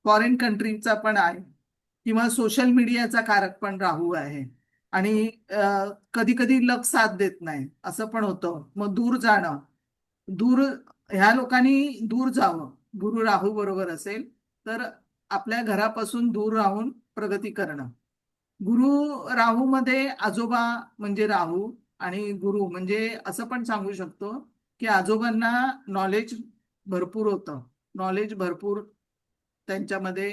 फॉरेन कंट्रीचा पण आहे, किंवा सोशल मीडियाचा कारक पण राहू आहे. आणि कधी कधी लक साथ देत नाही असं पण होतं, मग दूर जाणं. दूर, ह्या लोकांनी दूर जावं. गुरु राहू बरोबर असेल तर आपल्या घरापासून दूर राहून प्रगती करणं. गुरु राहू मध्ये आजोबा म्हणजे राहू आणि गुरु म्हणजे असं पण सांगू शकतो की आजोबांना नॉलेज भरपूर होतं, नॉलेज भरपूर त्यांच्यामध्ये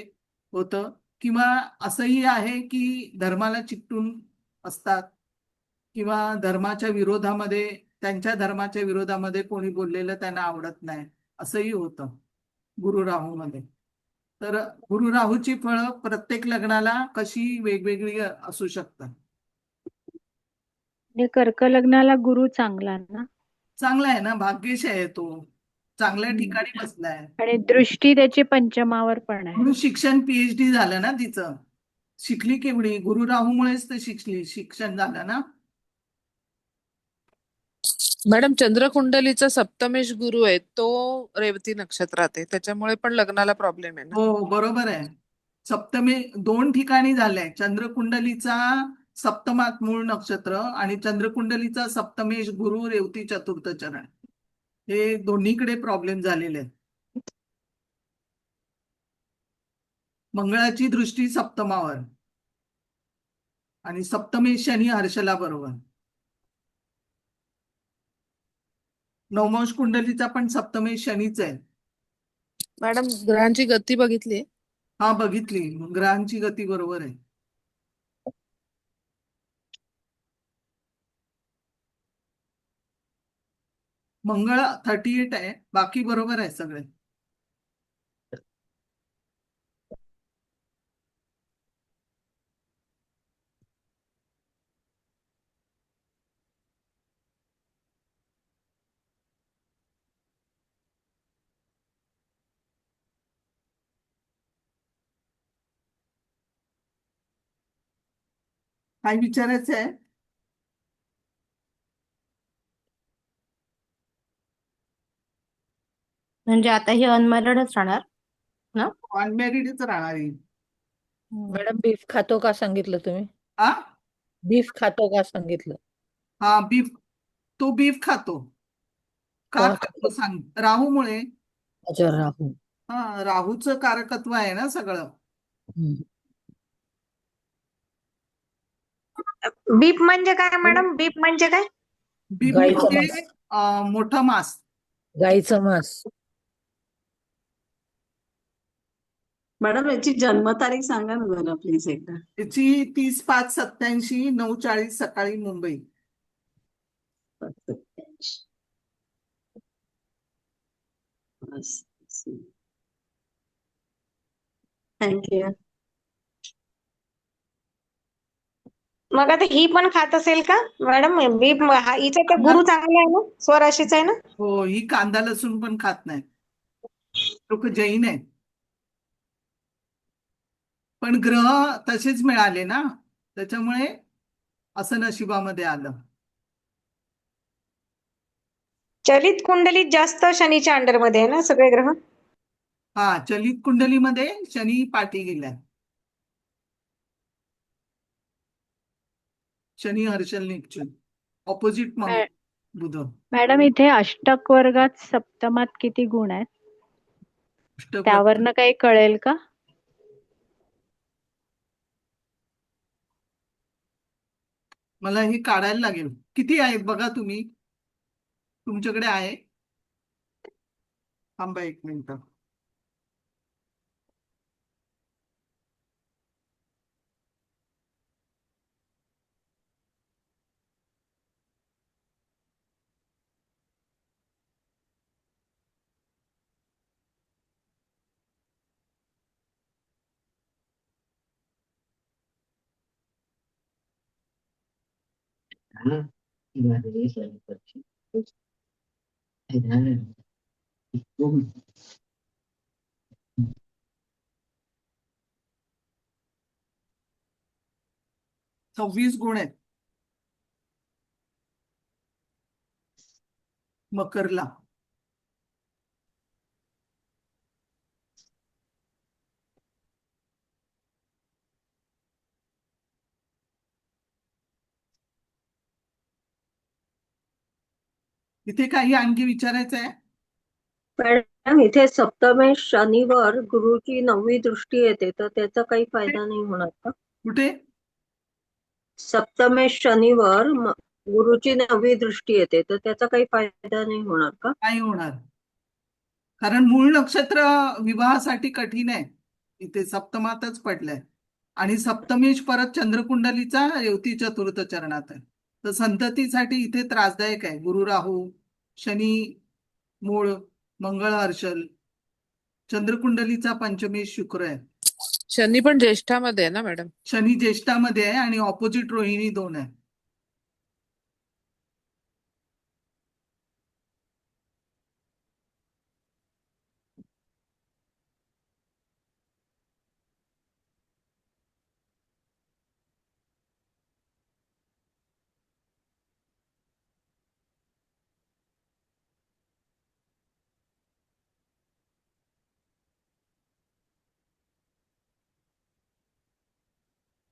होतं. किंवा असंही आहे की धर्माला चिकटून असतात किंवा धर्माच्या विरोधामध्ये, त्यांच्या धर्माच्या विरोधामध्ये कोणी बोललेलं त्यांना आवडत नाही, असंही होतं गुरु राहू मध्ये. तर गुरु राहूची फळं प्रत्येक लग्नाला कशी वेगवेगळी असू शकतात. म्हणजे कर्क लग्नाला गुरु चांगला ना. चांगला आहे ना, भाग्यश आहे तो, चांगल्या ठिकाणी बसलाय. आणि दृष्टी त्याची पंचमावर पण आहे. म्हणून शिक्षण PhD झालं ना तिचं, शिकली केवढी, गुरु राहूमुळेच तर शिकली, शिक्षण झालं ना. मॅडम चंद्रकुंडलीचा सप्तमेश गुरु आहे तो रेवती नक्षत्रात आहे, त्याच्यामुळे पण लग्नाला प्रॉब्लेम आहे ना. हो बरोबर आहे. सप्तमी 2 ठिकाणी झालंय, चंद्रकुंडलीचा सप्तमात मूळ नक्षत्र आणि चंद्रकुंडलीचा सप्तमेश गुरु रेवती चतुर्थ चरण, हे दोन्हीकडे प्रॉब्लेम झालेले आहेत. मंगळाची दृष्टी सप्तमावर आणि सप्तमेश शनी हर्षला बरोबर. नवमांश कुंडलीचा पण सप्तमेश शनीच आहे. मॅडम ग्रहांची गती बघितली? हा बघितली, ग्रहांची गती बरोबर आहे. मंगळ 38 आहे, बाकी बरोबर आहे सगळे. काय विचारायचं आहे? म्हणजे आता हे अनमॅरिडच राहणार ना? अनमॅरिडच राहणार आहे. मॅडम बीफ खातो का सांगितलं तुम्ही? आ बीफ खातो का सांगितलं? हा बीफ, तो बीफ खातो. का का खातो सांग? राहूमुळे. अच्छा, राहू. हा, राहूचं कारकत्व आहे ना सगळं. हम्म. बीप म्हणजे काय मॅडम? बीप म्हणजे काय? बीफ गाईचं म्हणजे मांस. मोठं मांस. गाईचं मांस. मॅडम याची जन्मतारीख सांगा ना जरा प्लीज एकदा. त्याची 30/5/87 9:40 सकाळी मुंबई. थँक्यू. मग आता ही पण खात असेल का मॅडम? बीप हिचा तर गुरु चांगला आहे ना, स्वराशीचा आहे ना. हो, ही कांदा लसूण पण खात नाही. लोक जैन आहेत. पण ग्रह तसेच मिळाले ना, त्याच्यामुळे असं नशिबामध्ये आलं. चलित कुंडलीत जास्त शनीच्या अंडरमध्ये आहे ना सगळे ग्रह. हा, चलित कुंडलीमध्ये शनी पाठी गेलाय. शनी हर्षल निपचून ऑपोजिट मॅ- बुध. मॅडम इथे अष्टक वर्गात सप्तमात किती गुण आहेत? अष्टक त्यावरनं काही कळेल का? मला हे काढायला लागेल. किती आहेत बघा तुम्ही, तुमच्याकडे आहे? थांबा एक मिनिट. - 26 गुण आहेत मकरला. इथे काही आणखी विचारायचं आहे? मॅडम इथे सप्तमेश शनिवर गुरुची 9वी दृष्टी येते तर त्याचा काही फायदा नाही होणार का? कुठे? सप्तमेश शनिवर गुरुची 9वी दृष्टी येते तर त्याचा काही फायदा नाही होणार का? नाही होणार, कारण मूळ नक्षत्र विवाहासाठी कठीण आहे. इथे सप्तमातच पडलंय आणि सप्तमेश परत चंद्रकुंडलीचा रेवती चतुर्थ चरणात आहे. तर संततीसाठी इथे त्रासदायक आहे. गुरु राहू, शनी मूळ, मंगळ हर्षल, चंद्रकुंडलीचा पंचमेश शुक्र आहे. शनी पण ज्येष्ठामध्ये आहे ना मॅडम? शनी ज्येष्ठामध्ये आहे आणि ऑपोजिट रोहिणी 2 आहे.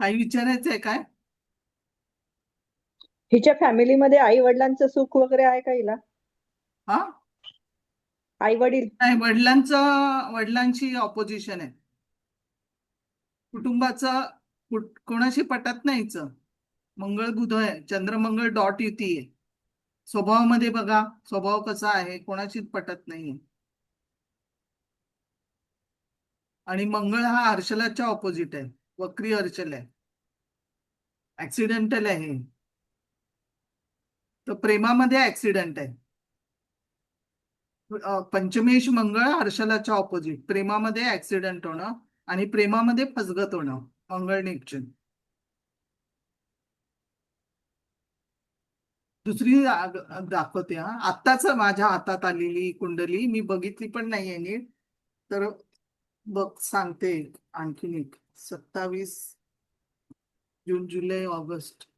काही विचारायचं आहे काय? हिच्या फॅमिलीमध्ये आई वडिलांचं सुख वगैरे आहे का हिला? हा, आई वडील? नाही, वडिलांची ऑपोजिशन आहे. कुटुंबाचं कोणाशी पटत नाहीच. मंगळ बुध आहे, चंद्रमंगळ डॉट युती आहे. स्वभावामध्ये बघा, स्वभाव कसा आहे, कोणाशीच पटत नाहीये. आणि मंगळ हा हर्षलाच्या ऑपोजिट आहे, वक्री हर्षल आहे, ऍक्सिडेंटल आहे. तर प्रेमामध्ये ऍक्सिडेंट आहे. पंचमेश मंगळ हर्षलाच्या ऑपोजिट, प्रेमामध्ये ऍक्सिडेंट होणं आणि प्रेमामध्ये फसगत होणं, मंगळ नेपच्यून. दुसरी दाखवते हा, आत्ताच माझ्या हातात आलेली कुंडली, मी बघितली पण नाहीये नीट, तर बघ सांगते. आणखीन एक 27 जून, जुलै, ऑगस्ट,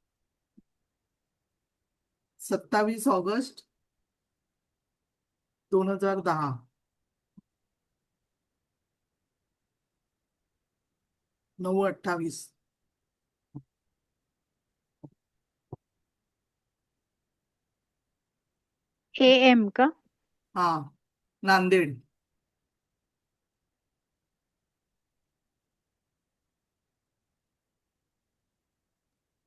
27 ऑगस्ट 2010. 9/28. AM का? हा, नांदेड.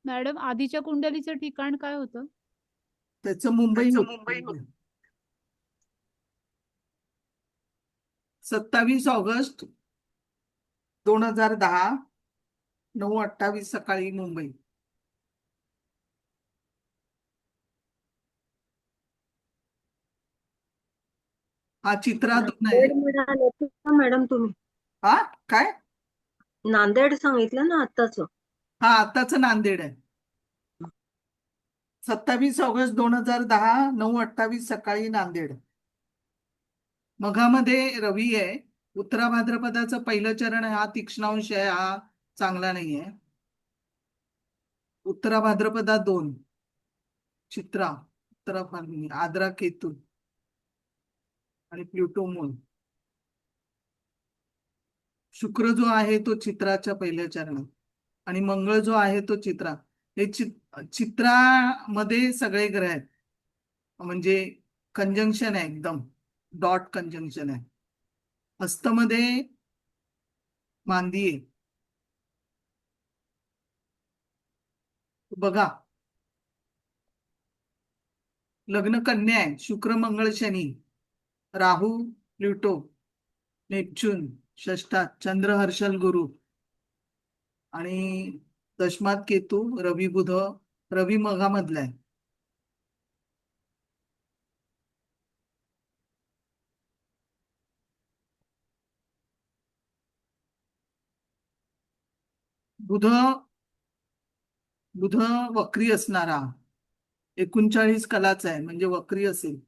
मॅडम आधीच्या कुंडलीचं ठिकाण काय होतं? त्याचं मुंबई होतं. 27 ऑगस्ट 2010, 9:28 सकाळी, मुंबई. हा चित्रातून आहे. नांदेड म्हणाले का मॅडम तुम्ही? हा काय? नांदेड सांगितलं ना आत्ताच? हा, आताच नांदेड आहे. 27 ऑगस्ट 2010, 9:28 सकाळी, नांदेड. मघामध्ये रवी आहे. उत्तरा भाद्रपदाचं पहिलं चरण आहे, हा तीक्ष्णांश आहे, हा चांगला नाहीये. उत्तरा भाद्रपदा 2, चित्रा, उत्तरा फाल्गुनी, आद्रा केतू आणि प्लुटो मूळ. शुक्र जो आहे तो चित्राच्या पहिल्या चरणात आणि मंगळ जो आहे तो चित्रा. हे चित्रामध्ये सगळे ग्रह आहेत, म्हणजे कंजंक्शन आहे, एकदम डॉट कंजंक्शन आहे. हस्तमध्ये मांदी आहे. बघा, लग्न कन्या आहे, शुक्र मंगळ शनी, राहू प्लुटो, नेपच्यून षष्ठात, चंद्र हर्षल गुरु आणि दशमात केतू, रवी बुध. रवी मघामधला आहे. बुध बुध वक्री असणारा 39 कलाचा आहे, म्हणजे वक्री असेल.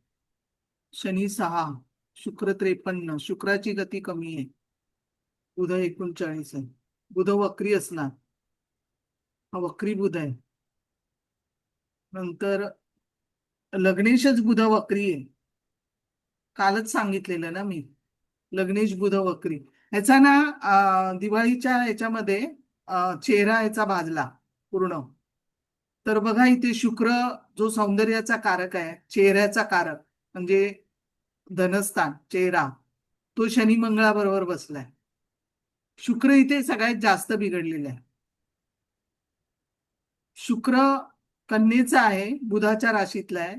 शनी 6, शुक्र 53, शुक्राची गती कमी आहे. बुध 39 आहे. बुध वक्री असणार, हा वक्री बुध आहे. नंतर लग्नेशच बुध वक्री आहे, कालच सांगितलेलं ना मी, लग्नेश बुध वक्री. ह्याचा ना दिवाळीच्या ह्याच्यामध्ये चेहरा ह्याचा भाजला पूर्ण. तर बघा इथे शुक्र जो सौंदर्याचा कारक आहे, चेहऱ्याचा कारक म्हणजे धनस्थान, चेहरा, तो शनी मंगळाबरोबर बसलाय. शुक्र इथे सगळ्यात जास्त बिघडलेला आहे. शुक्र कन्येचा आहे, बुधाच्या राशीतला आहे.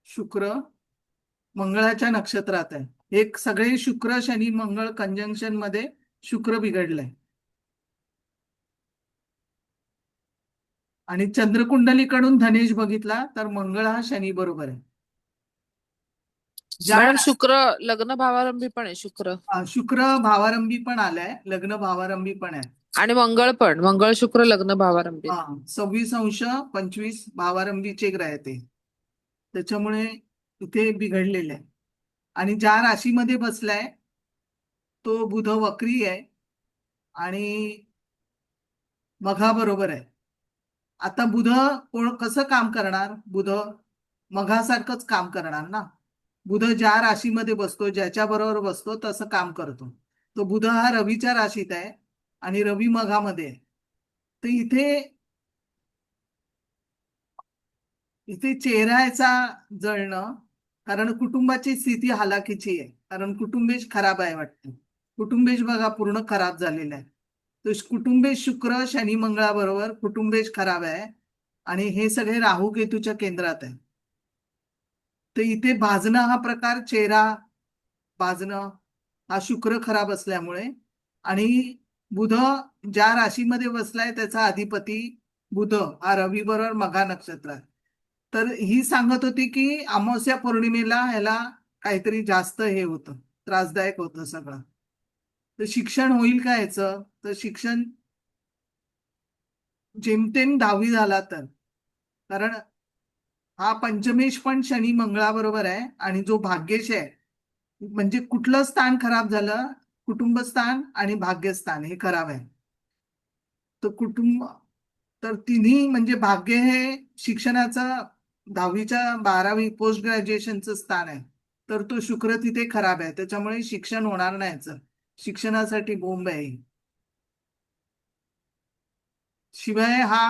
शुक्र मंगळाच्या नक्षत्रात आहे. हे सगळे शुक्र शनी मंगळ कंजंक्शन मध्ये शुक्र बिघडलंय. आणि चंद्रकुंडलीकडून धनेश बघितला तर मंगळ हा शनी बरोबर आहे. मॅडम शुक्र लग्न भावारंभी पण आहे. शुक्र भावारंभी पण आलाय, लग्न भावारंभी पण आहे. आणि मंगळ पण, मंगळ शुक्र लग्न भावारंभी. 26 अंश 25 भावारंभीचे ग्रह आहे ते, त्याच्यामुळे इथे बिघडलेले आहे. आणि ज्या राशीमध्ये बसलाय तो बुध वक्री आहे आणि मघा बरोबर आहे. आता बुध कसं काम करणार? बुध मघासारखंच काम करणार ना. बुध ज्या राशीमध्ये बसतो, ज्याच्या बरोबर बसतो तसं काम करतो. तो बुध हा रवीच्या राशीत आहे आणि रवी मघामध्ये आहे. तर इथे चेहऱ्याचा जळणं, कारण कुटुंबाची स्थिती हालाकीची आहे, कारण कुटुंबेश खराब आहे वाटतं. कुटुंबेश बघा पूर्ण खराब झालेला आहे. तो कुटुंबेश शुक्र शनी मंगळाबरोबर कुटुंबेश खराब आहे आणि हे सगळे राहू केतूच्या केंद्रात आहे. तर इथे भाजणं हा प्रकार, चेहरा भाजणं हा शुक्र खराब असल्यामुळे, आणि बुध ज्या राशीमध्ये बसलाय त्याचा अधिपती बुध हा रवी बरोबर मघा नक्षत्र आहे. तर ही सांगत होती की अमावस्या पौर्णिमेला ह्याला काहीतरी जास्त हे होतं, त्रासदायक होतं सगळं. तर शिक्षण होईल का ह्याचं? तर शिक्षण जेमतेम 10वी झाला तर, कारण हा पंचमेश पण शनी मंगळाबरोबर आहे आणि जो भाग्येश आहे, म्हणजे कुठलं स्थान खराब झालं? कुटुंबस्थान आणि भाग्यस्थान हे खराब आहे. तर तर तिन्ही म्हणजे भाग्य हे शिक्षणाचं 10वी-12वी पोस्ट ग्रॅज्युएशनचं स्थान आहे. तर तो शुक्र तिथे खराब आहे, त्याच्यामुळे शिक्षण होणार नाही याचं. शिक्षणासाठी बोंब आहे ही. शिवाय हा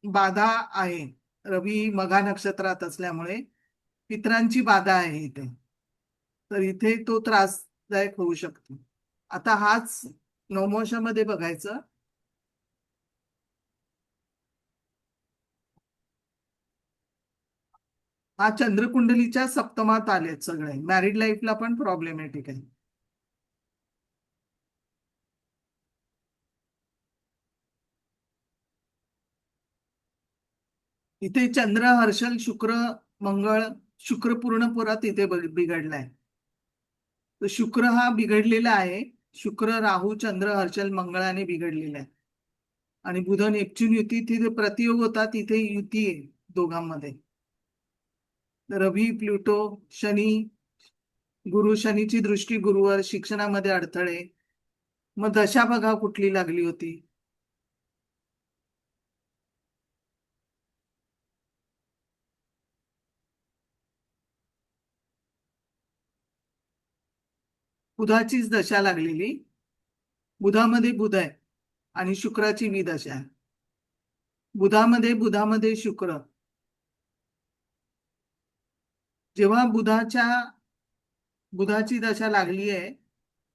बाधा आहे रवी मघा नक्षत्रात असल्यामुळे, पितरांची बाधा आहे इथे. तर इथे तो त्रासदायक होऊ शकतो. आता हाच नवमोशामध्ये बघायचं. हा चंद्रकुंडलीच्या सप्तमात आलेत सगळे. मॅरिड लाईफला पण प्रॉब्लेमॅटिक आहे. इथे चंद्र हर्षल शुक्र मंगळ, शुक्र पूर्णपुरात इथे बिघडलाय. तर शुक्र हा बिघडलेला आहे. शुक्र राहू चंद्र हर्षल मंगळाने बिघडलेला आहे. आणि बुध नेपच्यून युती, तिथे प्रतियोग होता, तिथे युती आहे दोघांमध्ये. रवी प्लुटो शनी, गुरु, शनीची दृष्टी गुरुवर, शिक्षणामध्ये अडथळे. मग दशा बघा कुठली लागली होती. बुधाचीच दशा लागलेली. बुधामध्ये बुध आहे आणि शुक्राची मी दशा आहे. बुधामध्ये शुक्र. जेव्हा बुधाची दशा लागली आहे,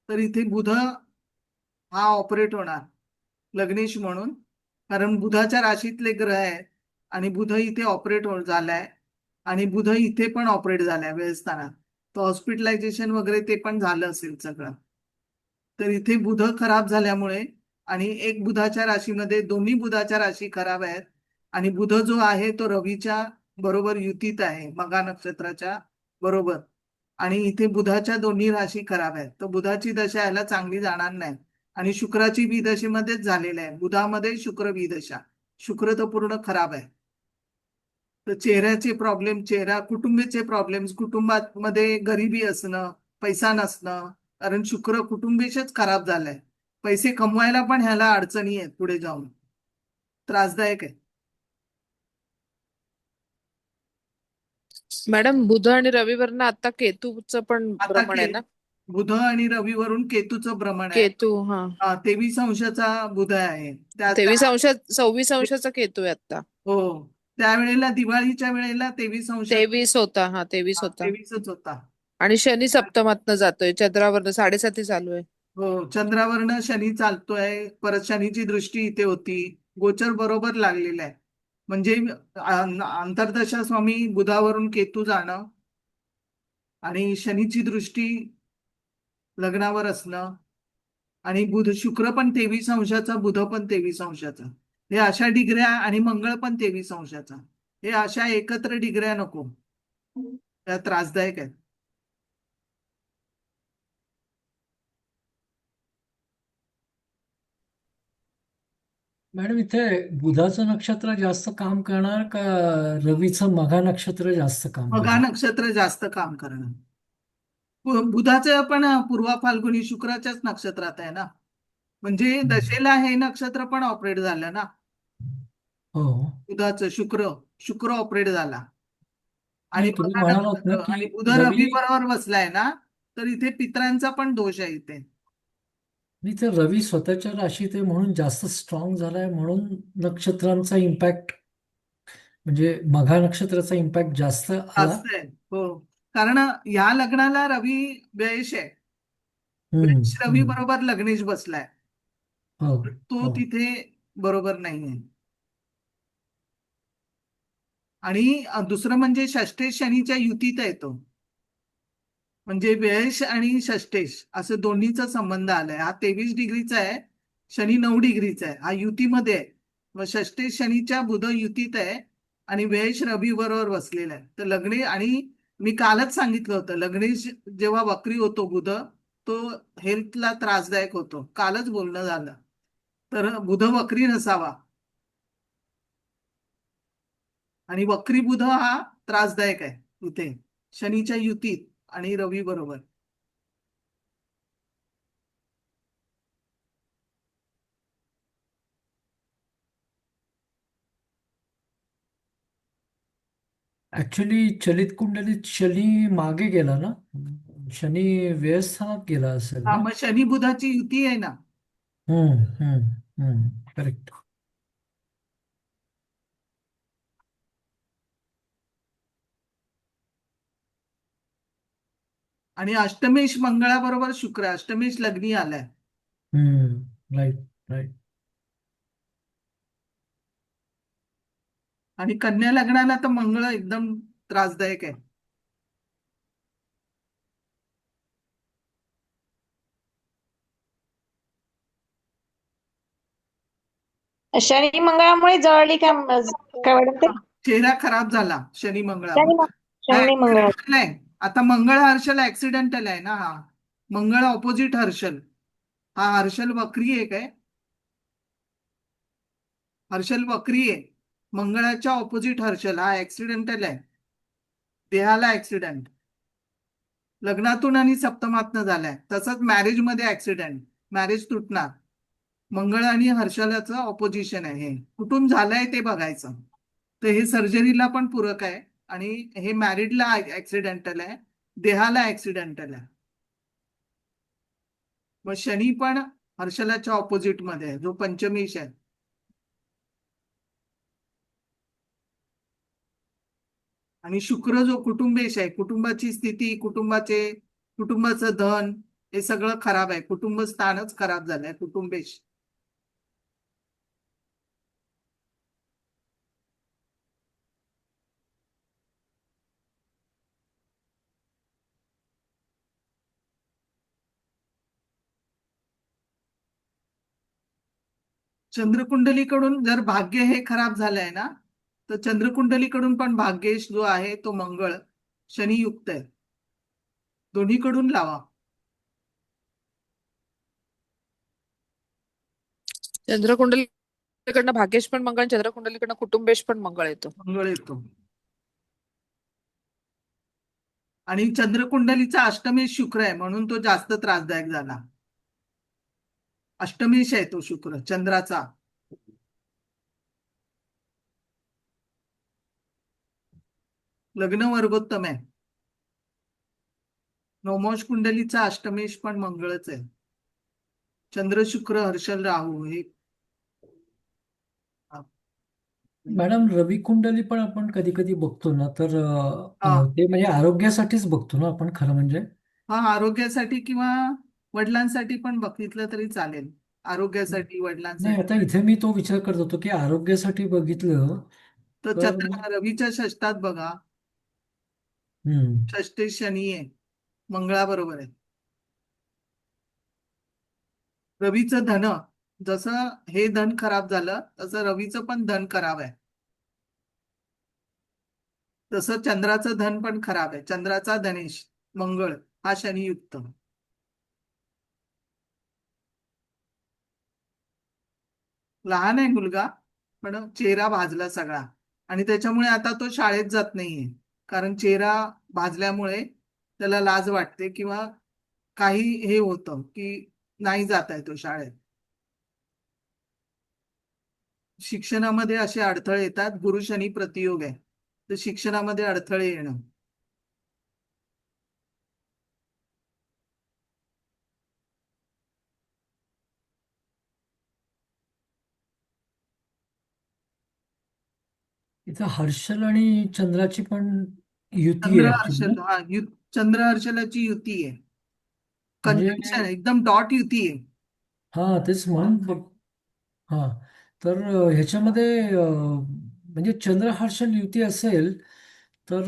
तर इथे बुध हा ऑपरेट होणार लग्नेश म्हणून, कारण बुधाच्या राशीतले ग्रह आहेत आणि बुध इथे ऑपरेट झालाय आणि बुध इथे पण ऑपरेट झालाय व्यवस्थानात. तर हॉस्पिटलायझेशन वगैरे ते पण झालं असेल सगळं. तर इथे बुध खराब झाल्यामुळे, आणि एक बुधाच्या राशीमध्ये, दोन्ही बुधाच्या राशी खराब आहेत आणि बुध जो आहे तो रवीच्या बरोबर युतीत आहे मघा नक्षत्राच्या बरोबर, आणि इथे बुधाच्या दोन्ही राशी खराब आहेत. तर बुधाची दशा याला चांगली जाणार नाही. आणि शुक्राची विदशेमध्येच झालेला आहे. बुधामध्ये शुक्र विदशा. शुक्र तर पूर्ण खराब आहे. तर चेहऱ्याचे प्रॉब्लेम, कुटुंबाचे प्रॉब्लेम्स, कुटुंबामध्ये गरिबी असणं, पैसा नसणं, कारण शुक्र कुटुंबेशच खराब झालाय. पैसे कमवायला पण ह्याला अडचणी आहेत पुढे जाऊन. त्रासदायक आहे. मॅडम बुध आणि रविवरनं आता केतूचं पण आता भ्रमण आहे ना? बुध आणि रवीवरून केतूचं भ्रमण आहे. केतू, हा 23 अंशाचा बुध आहे. 26 अंशाचा केतू आहे आता. हो, त्यावेळेला दिवाळीच्या वेळेला 23 अंश 23 होता. हा 23 होता. 23च होता. आणि शनी सप्तमातनं जातोय, चंद्रावरनं 7.5 चालू आहे. हो, चंद्रावरनं शनी चालतोय. परत शनीची दृष्टी इथे होती. गोचर बरोबर लागलेला आहे. म्हणजे अंतर्दशा स्वामी बुधावरून केतू जाणं आणि शनीची दृष्टी लग्नावर असणं, आणि बुध शुक्र पण 23 अंशाचा, बुध पण 23 अंशाचा, हे अशा डिग्र्या, आणि मंगळ पण 23 अंशाचा. हे अशा एकत्र डिग्र्या नको, त्या त्रासदायक आहेत. मॅडम इथे बुधाचं नक्षत्र जास्त काम करणार का रवीचं मघा नक्षत्र जास्त काम मघा करणार? नक्षत्र जास्त काम करणं. बुधाचं पण पूर्वा फाल्गुनी शुक्राच्याच नक्षत्रात आहे ना, म्हणजे दशेला हे नक्षत्र पण ऑपरेट झालं ना. हो, बुधाचं शुक्र ऑपरेट झाला आणि नाही, तुम्ही मघा म्हणालात ना नक्षत्र, आणि की बुध रवी बरोबर बसलाय ना, तर इथे पितरांचा पण दोष आहे इथे. नाही, तर रवी स्वतःच्या राशीत आहे म्हणून जास्त स्ट्रॉंग झालाय, म्हणून नक्षत्रांचा इम्पॅक्ट, म्हणजे मघा नक्षत्राचा इम्पॅक्ट जास्त आला. जास्त आहे. हो, कारण या लग्नाला रवी व्ययश आहे. वेश रवी हम्म. बरोबर लग्नेश बसलाय, हो तो हो तिथे बरोबर नाहीये. आणि दुसरं म्हणजे षष्ठेश शनीच्या युतीत आहे तो, म्हणजे व्ययश आणि षष्ठेश असं दोन्हीचा संबंध आलाय. हा 23 डिग्रीचा आहे, शनी 9 डिग्रीचा आहे, हा युतीमध्ये आहे. व षष्ठेश शनीच्या बुध युतीत आहे आणि व्ययश रवी बरोबर बसलेला आहे. तर लग्ने, आणि मी कालच सांगितलं होतं, लग्नेश जेव्हा वक्री होतो बुध, तो हेल्थला त्रासदायक होतो, कालच बोलणं झालं. तर बुध वक्री नसावा, आणि वक्री बुध हा त्रासदायक आहे इथे शनीच्या युतीत आणि रवी बरोबर. ऍक्च्युली चलित कुंडलीत शनी मागे गेला ना, शनी व्ययस्थानात गेला असेल हा, ना. मग शनी बुधाची युती आहे ना. करेक्ट. आणि अष्टमेश मंगळाबरोबर शुक्र आहे. अष्टमेश लग्नी आलाय. Right right. आणि कन्या लग्नाला तर मंगळ एकदम त्रासदायक आहे. शनी मंगळामुळे जळली काय काय मॅडम ते? चेहरा खराब झाला शनी शनी मंगळामुळे. मं- हा शनी मंगळ ऍक्सिडेंटल आहे. आता मंगळ हर्षल ऍक्सिडेंटल आहे ना. हा मंगळ ऑपोजिट हर्षल. हा हर्षल वक्री आहे काय? हर्षल वक्री आहे, मंगळाच्या ऑपोजिट हर्षल, हा ऍक्सिडेंटल आहे, देहाला ऍक्सिडेंट, लग्नातून आणि सप्तमातनं झालाय. तसंच मॅरेज मध्ये ऍक्सिडेंट, मॅरेज तुटणार. मंगळ आणि हर्षलाचं ऑपोजिशन आहे. हे कुठून झालंय ते बघायचं. तर हे सर्जरीला पण पूरक आहे, आणि हे मॅरिडला ऍक्सिडेंटल आहे, देहाला ऍक्सिडेंटल आहे. मग शनी पण हर्षलाच्या ऑपोजिट मध्ये आहे, जो पंचमेश आहे. आणि शुक्र जो कुटुंबेश आहे, कुटुंबाची स्थिती, कुटुंबाचं धन, हे सगळं खराब आहे. कुटुंब स्थानच खराब झालंय, कुटुंबेश. चंद्रकुंडलीकडून जर भाग्य हे खराब झालंय ना, तर चंद्रकुंडलीकडून पण भाग्येश जो आहे तो मंगळ शनियुक्त आहे. दोन्हीकडून लावा. चंद्रकुंडलीकडनं भाग्येश पण मंगळ, चंद्रकुंडलीकडनं कुटुंबेश पण मंगळ येतो. मंगळ येतो. आणि चंद्रकुंडलीचा अष्टमेश शुक्र आहे, म्हणून तो जास्त त्रासदायक झाला. अष्टमेश आहे तो शुक्र चंद्राचा. लग्न वर्गोत्तम आहे. नवमोश कुंडलीचा अष्टमेश पण मंगळच आहे. चंद्र शुक्र हर्षल राहू हे. मॅडम, रवी कुंडली पण आपण कधी कधी बघतो ना, तर हा ते म्हणजे आरोग्यासाठीच बघतो ना आपण, खरं म्हणजे. हा, आरोग्यासाठी किंवा वडिलांसाठी पण बघितलं तरी चालेल. आरोग्यासाठी, नाही, वडिलांसाठी. आता इथे मी तो विचार करत होतो की आरोग्यासाठी बघितलं तर तर चंद्र रवीच्या षष्टात बघा, हम्म, षष्टे शनी आहे, मंगळाबरोबर आहे. रवीचं धन, जसं हे धन खराब झालं तसं रवीचं पण धन खराब आहे. तसं चंद्राचं धन पण खराब आहे. चंद्राचा धनेश मंगळ हा शनियुक्त. लहान आहे मुलगा, पण चेहरा भाजला सगळा, आणि त्याच्यामुळे आता तो शाळेत जात नाहीये. कारण चेहरा भाजल्यामुळे त्याला लाज वाटते, किंवा काही हे होतं की नाही जात आहे तो शाळेत. शिक्षणामध्ये असे अडथळे येतात. गुरु शनी प्रतियोग आहे, तर शिक्षणामध्ये अडथळे येणं. इथं हर्षल आणि चंद्राची पण युती चंद्र आहे ऍक्च्युली हर्षल, ना. हा चंद्र हर्षलाची युती आहे. म्हणजे कंजंक्शन एकदम डॉट युती आहे. हा तेच म्हणून हा तर ह्याच्यामध्ये म्हणजे चंद्रहर्षण युती असेल तर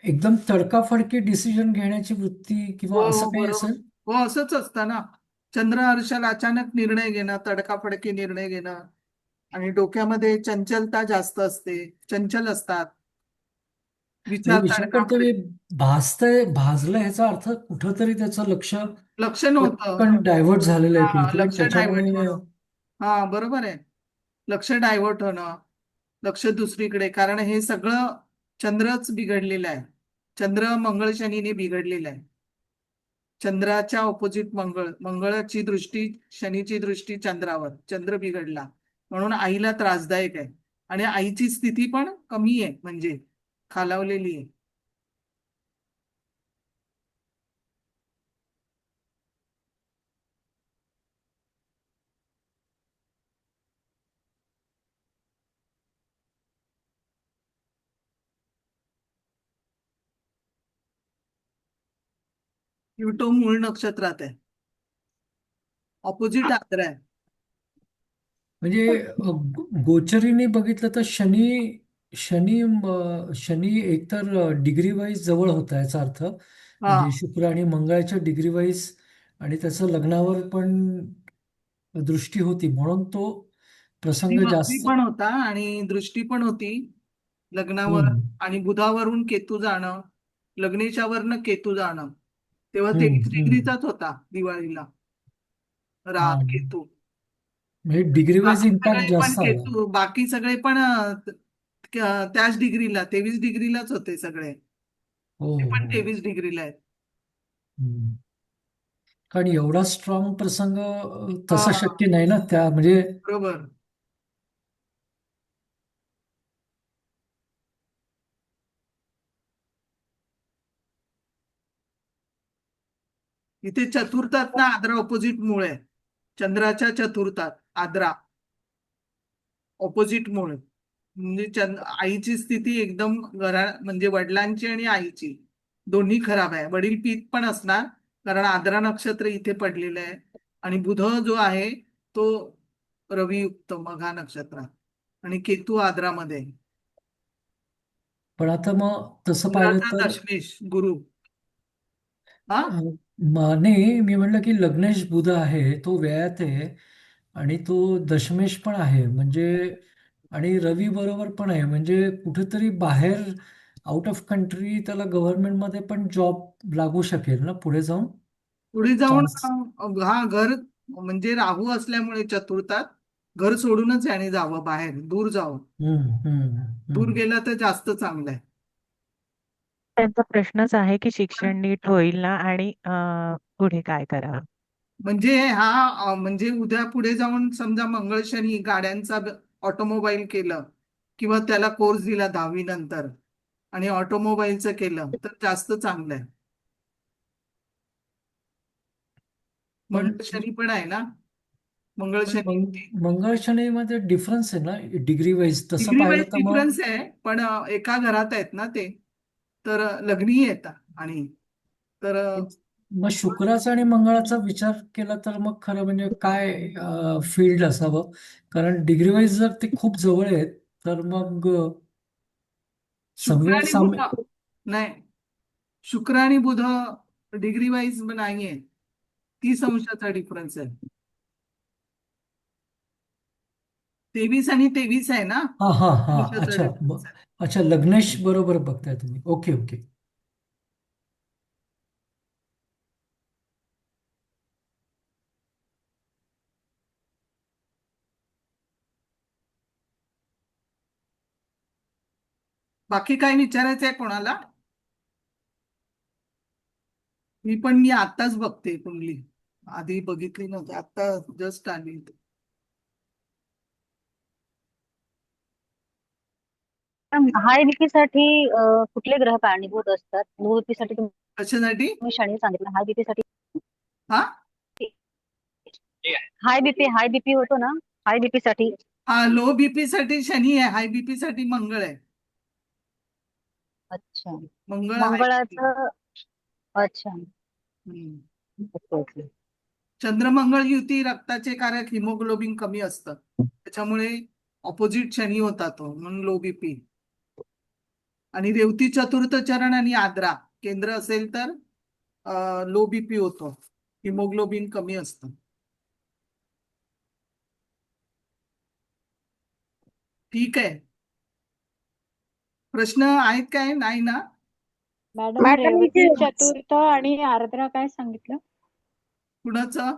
एकदम तडकाफडकी डिसिजन घेण्याची वृत्ती हो किंवा असं हो काही बरोबर. असेल. हो असंच असतं ना. चंद्रहर्षाला अचानक निर्णय घेणं, तडकाफडकी निर्णय घेणं आणि डोक्यामध्ये चंचलता जास्त असते, चंचल असतात, मी विचार विचार करतो तडकाफडकी. की भाजलं ह्याचा अर्थ कुठंतरी त्याचं लक्ष लक्ष नव्हतं. पटकन डायव्हर्ट झालेलं आहे हा कुठेतरी लक्ष डायव्हर्ट त्याच्यामुळे. होणं. हा बरोबर आहे. लक्ष डायव्हर्ट होणं, लक्ष दुसरीकडे, कारण हे सगळं चंद्रच बिघडलेलं आहे. चंद्र मंगळ शनीने बिघडलेलं आहे. चंद्राच्या ऑपोजिट मंगळाची दृष्टी, शनीची दृष्टी चंद्रावर, चंद्र बिघडला म्हणून आईला त्रासदायक आहे आणि आईची स्थिती पण कमी आहे, म्हणजे खालावलेली आहे. प्लुटो मूळ नक्षत्रात आहे, ऑपोजिट आद्रा आहे. म्हणजे गोचरीने बघितलं तर शनी शनी शनी एकतर डिग्री वाईज जवळ होता याचा अर्थ, हा म्हणजे शुक्र आणि मंगळाच्या डिग्री वाईज, आणि त्याचं लग्नावर पण दृष्टी होती म्हणून तो प्रसंग वक्री जास्त. पण होता आणि दृष्टी पण होती लग्नावर, हम्म, आणि बुधावरून केतू जाणं, लग्नेच्यावरनं केतू जाणं, तेव्हा हम्म, 23 हम्म. डिग्रीचाच होता दिवाळीला हा राग केतू. म्हणजे डिग्री वाईज बाकी इम्पॅक्ट सगळे पण जास्त आला. केतू, बाकी सगळे पण त्याच डिग्रीला 23 डिग्रीलाच होते सगळे. हो ते हो पण हो. 23 डिग्रीला आहेत. हम्म. कारण एवढा स्ट्रॉंग प्रसंग हा तसा शक्य नाही ना त्या म्हणजे. बरोबर. इथे चतुर्थात ना आद्रा ऑपोजिट मूळ आहे. चंद्राच्या चतुर्थात आद्रा ऑपोजिट मूळ, म्हणजे आईची स्थिती एकदम म्हणजे वडिलांची आणि आईची दोन्ही खराब आहे. वडील पीक पण असणार, कारण आद्रा नक्षत्र इथे पडलेलं आहे आणि बुध जो आहे तो रवियुक्त मघा नक्षत्रात आणि केतू आद्रामध्ये आहे. पण आता मग तसं पाहिलं मंगळाचा तर दशमेश गुरु. हा नाही, मी म्हणलं की लग्नेश बुध आहे तो व्ययात आहे आणि तो दशमेश पण आहे म्हणजे, आणि रवी बरोबर पण आहे म्हणजे कुठेतरी बाहेर आउट ऑफ कंट्री त्याला गव्हर्नमेंटमध्ये पण जॉब लागू शकेल ना पुढे जाऊन. पुढे जाऊन चान्स. हा घर, म्हणजे राहू असल्यामुळे चतुर्थात घर सोडूनच याने जावं, बाहेर दूर जावं. हम्म, हम्म, दूर हम्म. गेला तर जास्त चांगलं आहे. त्यांचा प्रश्नच आहे की शिक्षण नीट होईल ना आणि पुढे काय करावं. म्हणजे हा म्हणजे उद्या पुढे जाऊन समजा मंगळ शनी गाड्यांचा ऑटोमोबाईल केलं किंवा त्याला कोर्स दिला 10वी नंतर आणि ऑटोमोबाईलचं केलं तर जास्त चांगलं आहे. पण मंगळ शनी पण आहे ना, मंगळ पण शनी मंगळ शनीमध्ये डिफरन्स आहे ना डिग्री वाईज तसं डिग्री पाहिलं वाईज तर मग. डिफरन्स आहे, पण एका घरात आहेत ना ते, तर लग्नीही येतात आणि तर मग शुक्राचा आणि मंगळाचा विचार केला तर मग खरं म्हणजे काय फील्ड असावं, कारण डिग्री वाईज जर ते खूप जवळ आहेत तर मग शुक्र समव्या आणि साम्य. बुध नाही, शुक्र आणि बुध डिग्री वाईज नाहीये, 30 अंशाचा डिफरन्स आहे. 23 आणि 23 आहे ना, हा हा हा, अंशाचा अच्छा डिफरन्स आहे. अच्छा लग्नेश बरोबर बघताय तुम्ही, ओके ओके. बाकी काय विचारायचं आहे कोणाला? मी आताच बघते कुंडली, आधी बघितली नव्हती, आता जस्ट आली. हाय बीपीसाठी कुठले ग्रह कारणीभूत असतात? लो बीपीसाठी कशासाठी? तुम्ही शनी सांगितलं. हाय बीपीसाठी हा हाय बीपी होतो ना, हाय बीपीसाठी हा लो बीपी साठी शनी आहे, हाय बीपी साठी मंगळ आहे. अच्छा मंगळ हाय BP. मंगळाचं अच्छा ओके. चंद्रमंगळ युती रक्ताचे कारक हिमोग्लोबिन कमी असतं, त्याच्यामुळे ऑपोजिट शनी होता तो, म्हणून लो बीपी. आणि रेवती चतुर्थ चरण आणि आद्रा केंद्र असेल तर लो बीपी होतो, हिमोग्लोबिन कमी असतं. ठीक आहे. प्रश्न आहेत काय? नाही ना? मॅडम मॅडम रेवती इथे चतुर्थ आणि आर्द्रा काय सांगितलं? कुणाचं?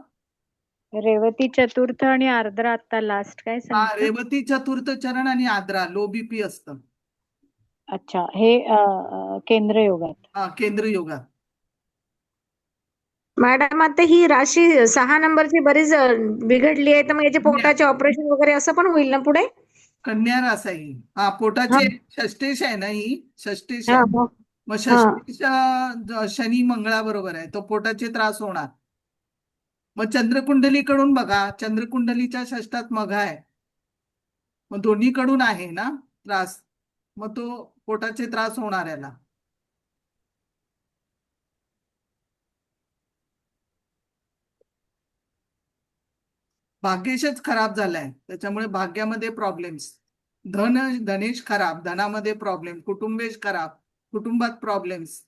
रेवती चतुर्थ आणि आर्द्रा आता लास्ट काय हा, सांगितलं? रेवती चतुर्थ चरण आणि आद्रा लो बीपी असतं. अच्छा, हे केंद्र योगात. हा, केंद्र योगात. मॅडम आता ही राशी 6 नंबरची बरीच बिघडली आहे, तर मग याचे पोटाचे ऑपरेशन वगैरे असं पण होईल ना पुढे? कन्या रास आहे ही. हा, हा पोटाचे षष्टेश आहे ना, ही षष्टेश हा आहे. हा मग हा. षष्टेश शनी मंगळाबरोबर आहे, तो पोटाचे त्रास होणार. मग चंद्रकुंडलीकडून बघा, चंद्रकुंडलीच्या षष्टात मघ आहे, मग दोन्हीकडून आहे ना त्रास, मग तो पोटाचे त्रास होणार याला. भाग्येशच खराब झालाय, त्याच्यामुळे भाग्यामध्ये प्रॉब्लेम्स. धनेश खराब, धनामध्ये प्रॉब्लेम. कुटुंबेश खराब, कुटुंबात प्रॉब्लेम्स.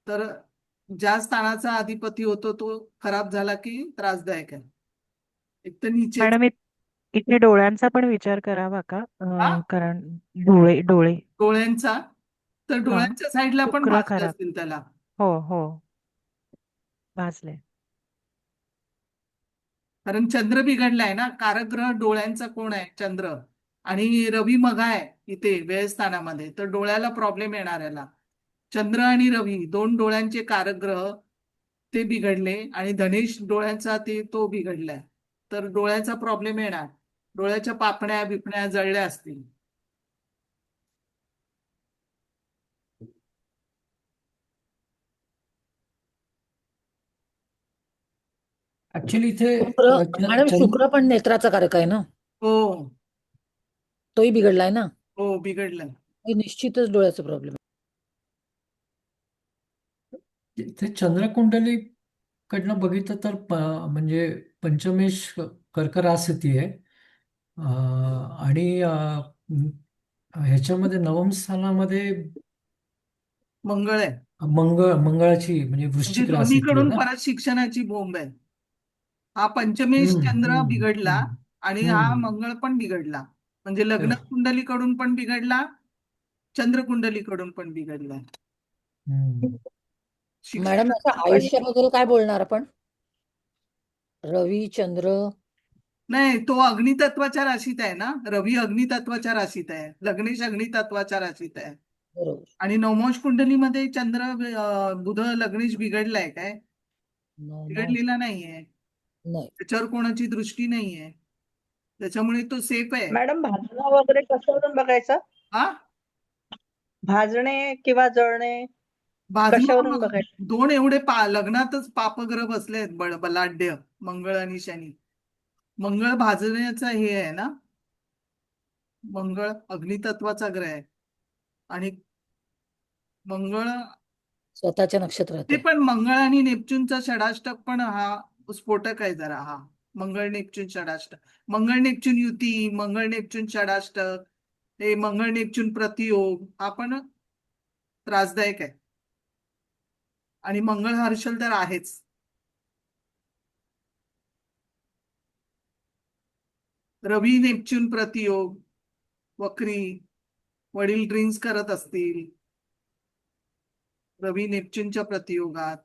तर ज्या स्थानाचा अधिपती होतो तो खराब झाला की त्रासदायक आहे. एक तर नीचेच. मॅडम इथे डोळ्यांचा पण विचार करावा का? हा, कारण डोळे डोळ्यांचा, तर हा डोळ्यांच्या साईडला पण शुक्र भाजले खराब. असतील त्याला. हो भाजले. कारण चंद्र बिघडलाय ना, कारक ग्रह डोळ्यांचा कोण आहे? चंद्र. आणि रवी मघा आहे इथे व्ययस्थानामध्ये, तर डोळ्याला प्रॉब्लेम येणार याला. चंद्र आणि रवी दोन डोळ्यांचे कारक ग्रह ते बिघडले, आणि धनेश डोळ्यांचा तो बिघडलाय, तर डोळ्याचा प्रॉब्लेम येणार. डोळ्याच्या पापण्या बिपण्या जळल्या असतील. ऍक्च्युली इथे मॅडम शुक्र पण नेत्राचा कारक आहे ना, हो तोही बिघडलाय ना, हो, बिघडलाय. हे निश्चितच डोळ्याचा प्रॉब्लेम. इथे चंद्रकुंडली कडनं बघितलं तर म्हणजे पंचमेश कर्क रास येते आहे. आणि ह्याच्यामध्ये नवम स्थानामध्ये मंगळ आहे, मंगळाची म्हणजे म्हणजे वृश्चिक रास येते दोन्हीकडून ना. परत शिक्षणाची बोंब आहे. हा पंचमेश हम्म, चंद्र हम्म, बिघडला, हम्म, आणि हा हम्म. मंगळ पण बिघडला. म्हणजे लग्न कुंडलीकडून पण बिघडला, चंद्र कुंडलीकडून पण बिघडला. हम्म. मॅडम शिक्षण असं आयुष्याबद्दल काय बोलणार आपण? रवी चंद्र नाही, तो अग्नितत्वाच्या राशीत आहे ना. रवी अग्नितत्वाच्या राशीत आहे, लग्नेश अग्नितत्वाच्या राशीत आहे. बरोबर. आणि नवमांश कुंडलीमध्ये चंद्र बुध लग्नेश बिघडलाय काय? नवमांश बिघडलेला नाहीये, नाही. त्याच्यावर कोणाची दृष्टी नाहीये, त्याच्यामुळे तो सेफ आहे. मॅडम भाजणं वगैरे कशावरून बघायचं? हा, भाजणे किंवा जळणे कशावरून भाजणं. बघायचं? दोन एवढे लग्नातच पापग्रह बसले आहेत, बलाढ्य, मंगळ आणि शनी. मंगळ भाजण्याचा हे आहे ना, मंगळ अग्नितत्वाचा ग्रह आहे. आणि मंगळ स्वतःच्या नक्षत्रात ते आहे. पण, मंगळ आणि नेपच्यूनचा षडाष्टक पण हा स्फोटक आहे जरा. हा मंगळ नेपच्यून षडाष्टक, मंगळ नेपच्यून युती, मंगळ नेपच्यून षडाष्टक, हे मंगळ नेपच्यून प्रतियोग, हा पण त्रासदायक आहे. आणि मंगळ हर्षल तर आहेच. रवी नेपच्यून प्रतियोग, वक्री, वडील ड्रिंक्स करत असतील रवी नेपच्यूनच्या प्रतियोगात,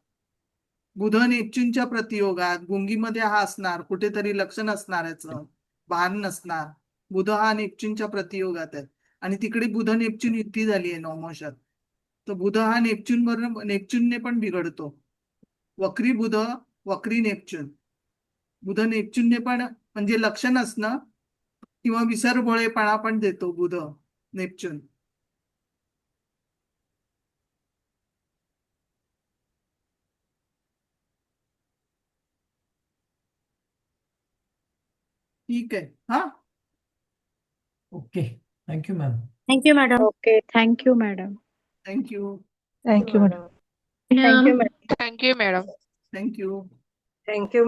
बुध नेपच्यूनच्या प्रतियोगात, गुंगीमध्ये हा असणार, कुठेतरी लक्ष नसणार, याचं भान नसणार. बुध हा नेपच्यूनच्या प्रतियोगात आहे, आणि तिकडे बुध नेपच्यून युती झाली आहे नवमांशात, तर बुध हा नेपच्यून बरोबर नेपच्यूनने पण बिघडतो. वक्री बुध, वक्री नेपच्यून, बुध नेपच्यूनने पण, म्हणजे लक्ष नसणं किंवा विसरभोळेपणा पण देतो बुध नेपच्यून. ठीक आहे. हा, okay, thank you ma'am. Thank you madam. Okay, thank you madam. Thank you. Thank you madam. Thank you madam. Thank you madam. Thank you. Thank you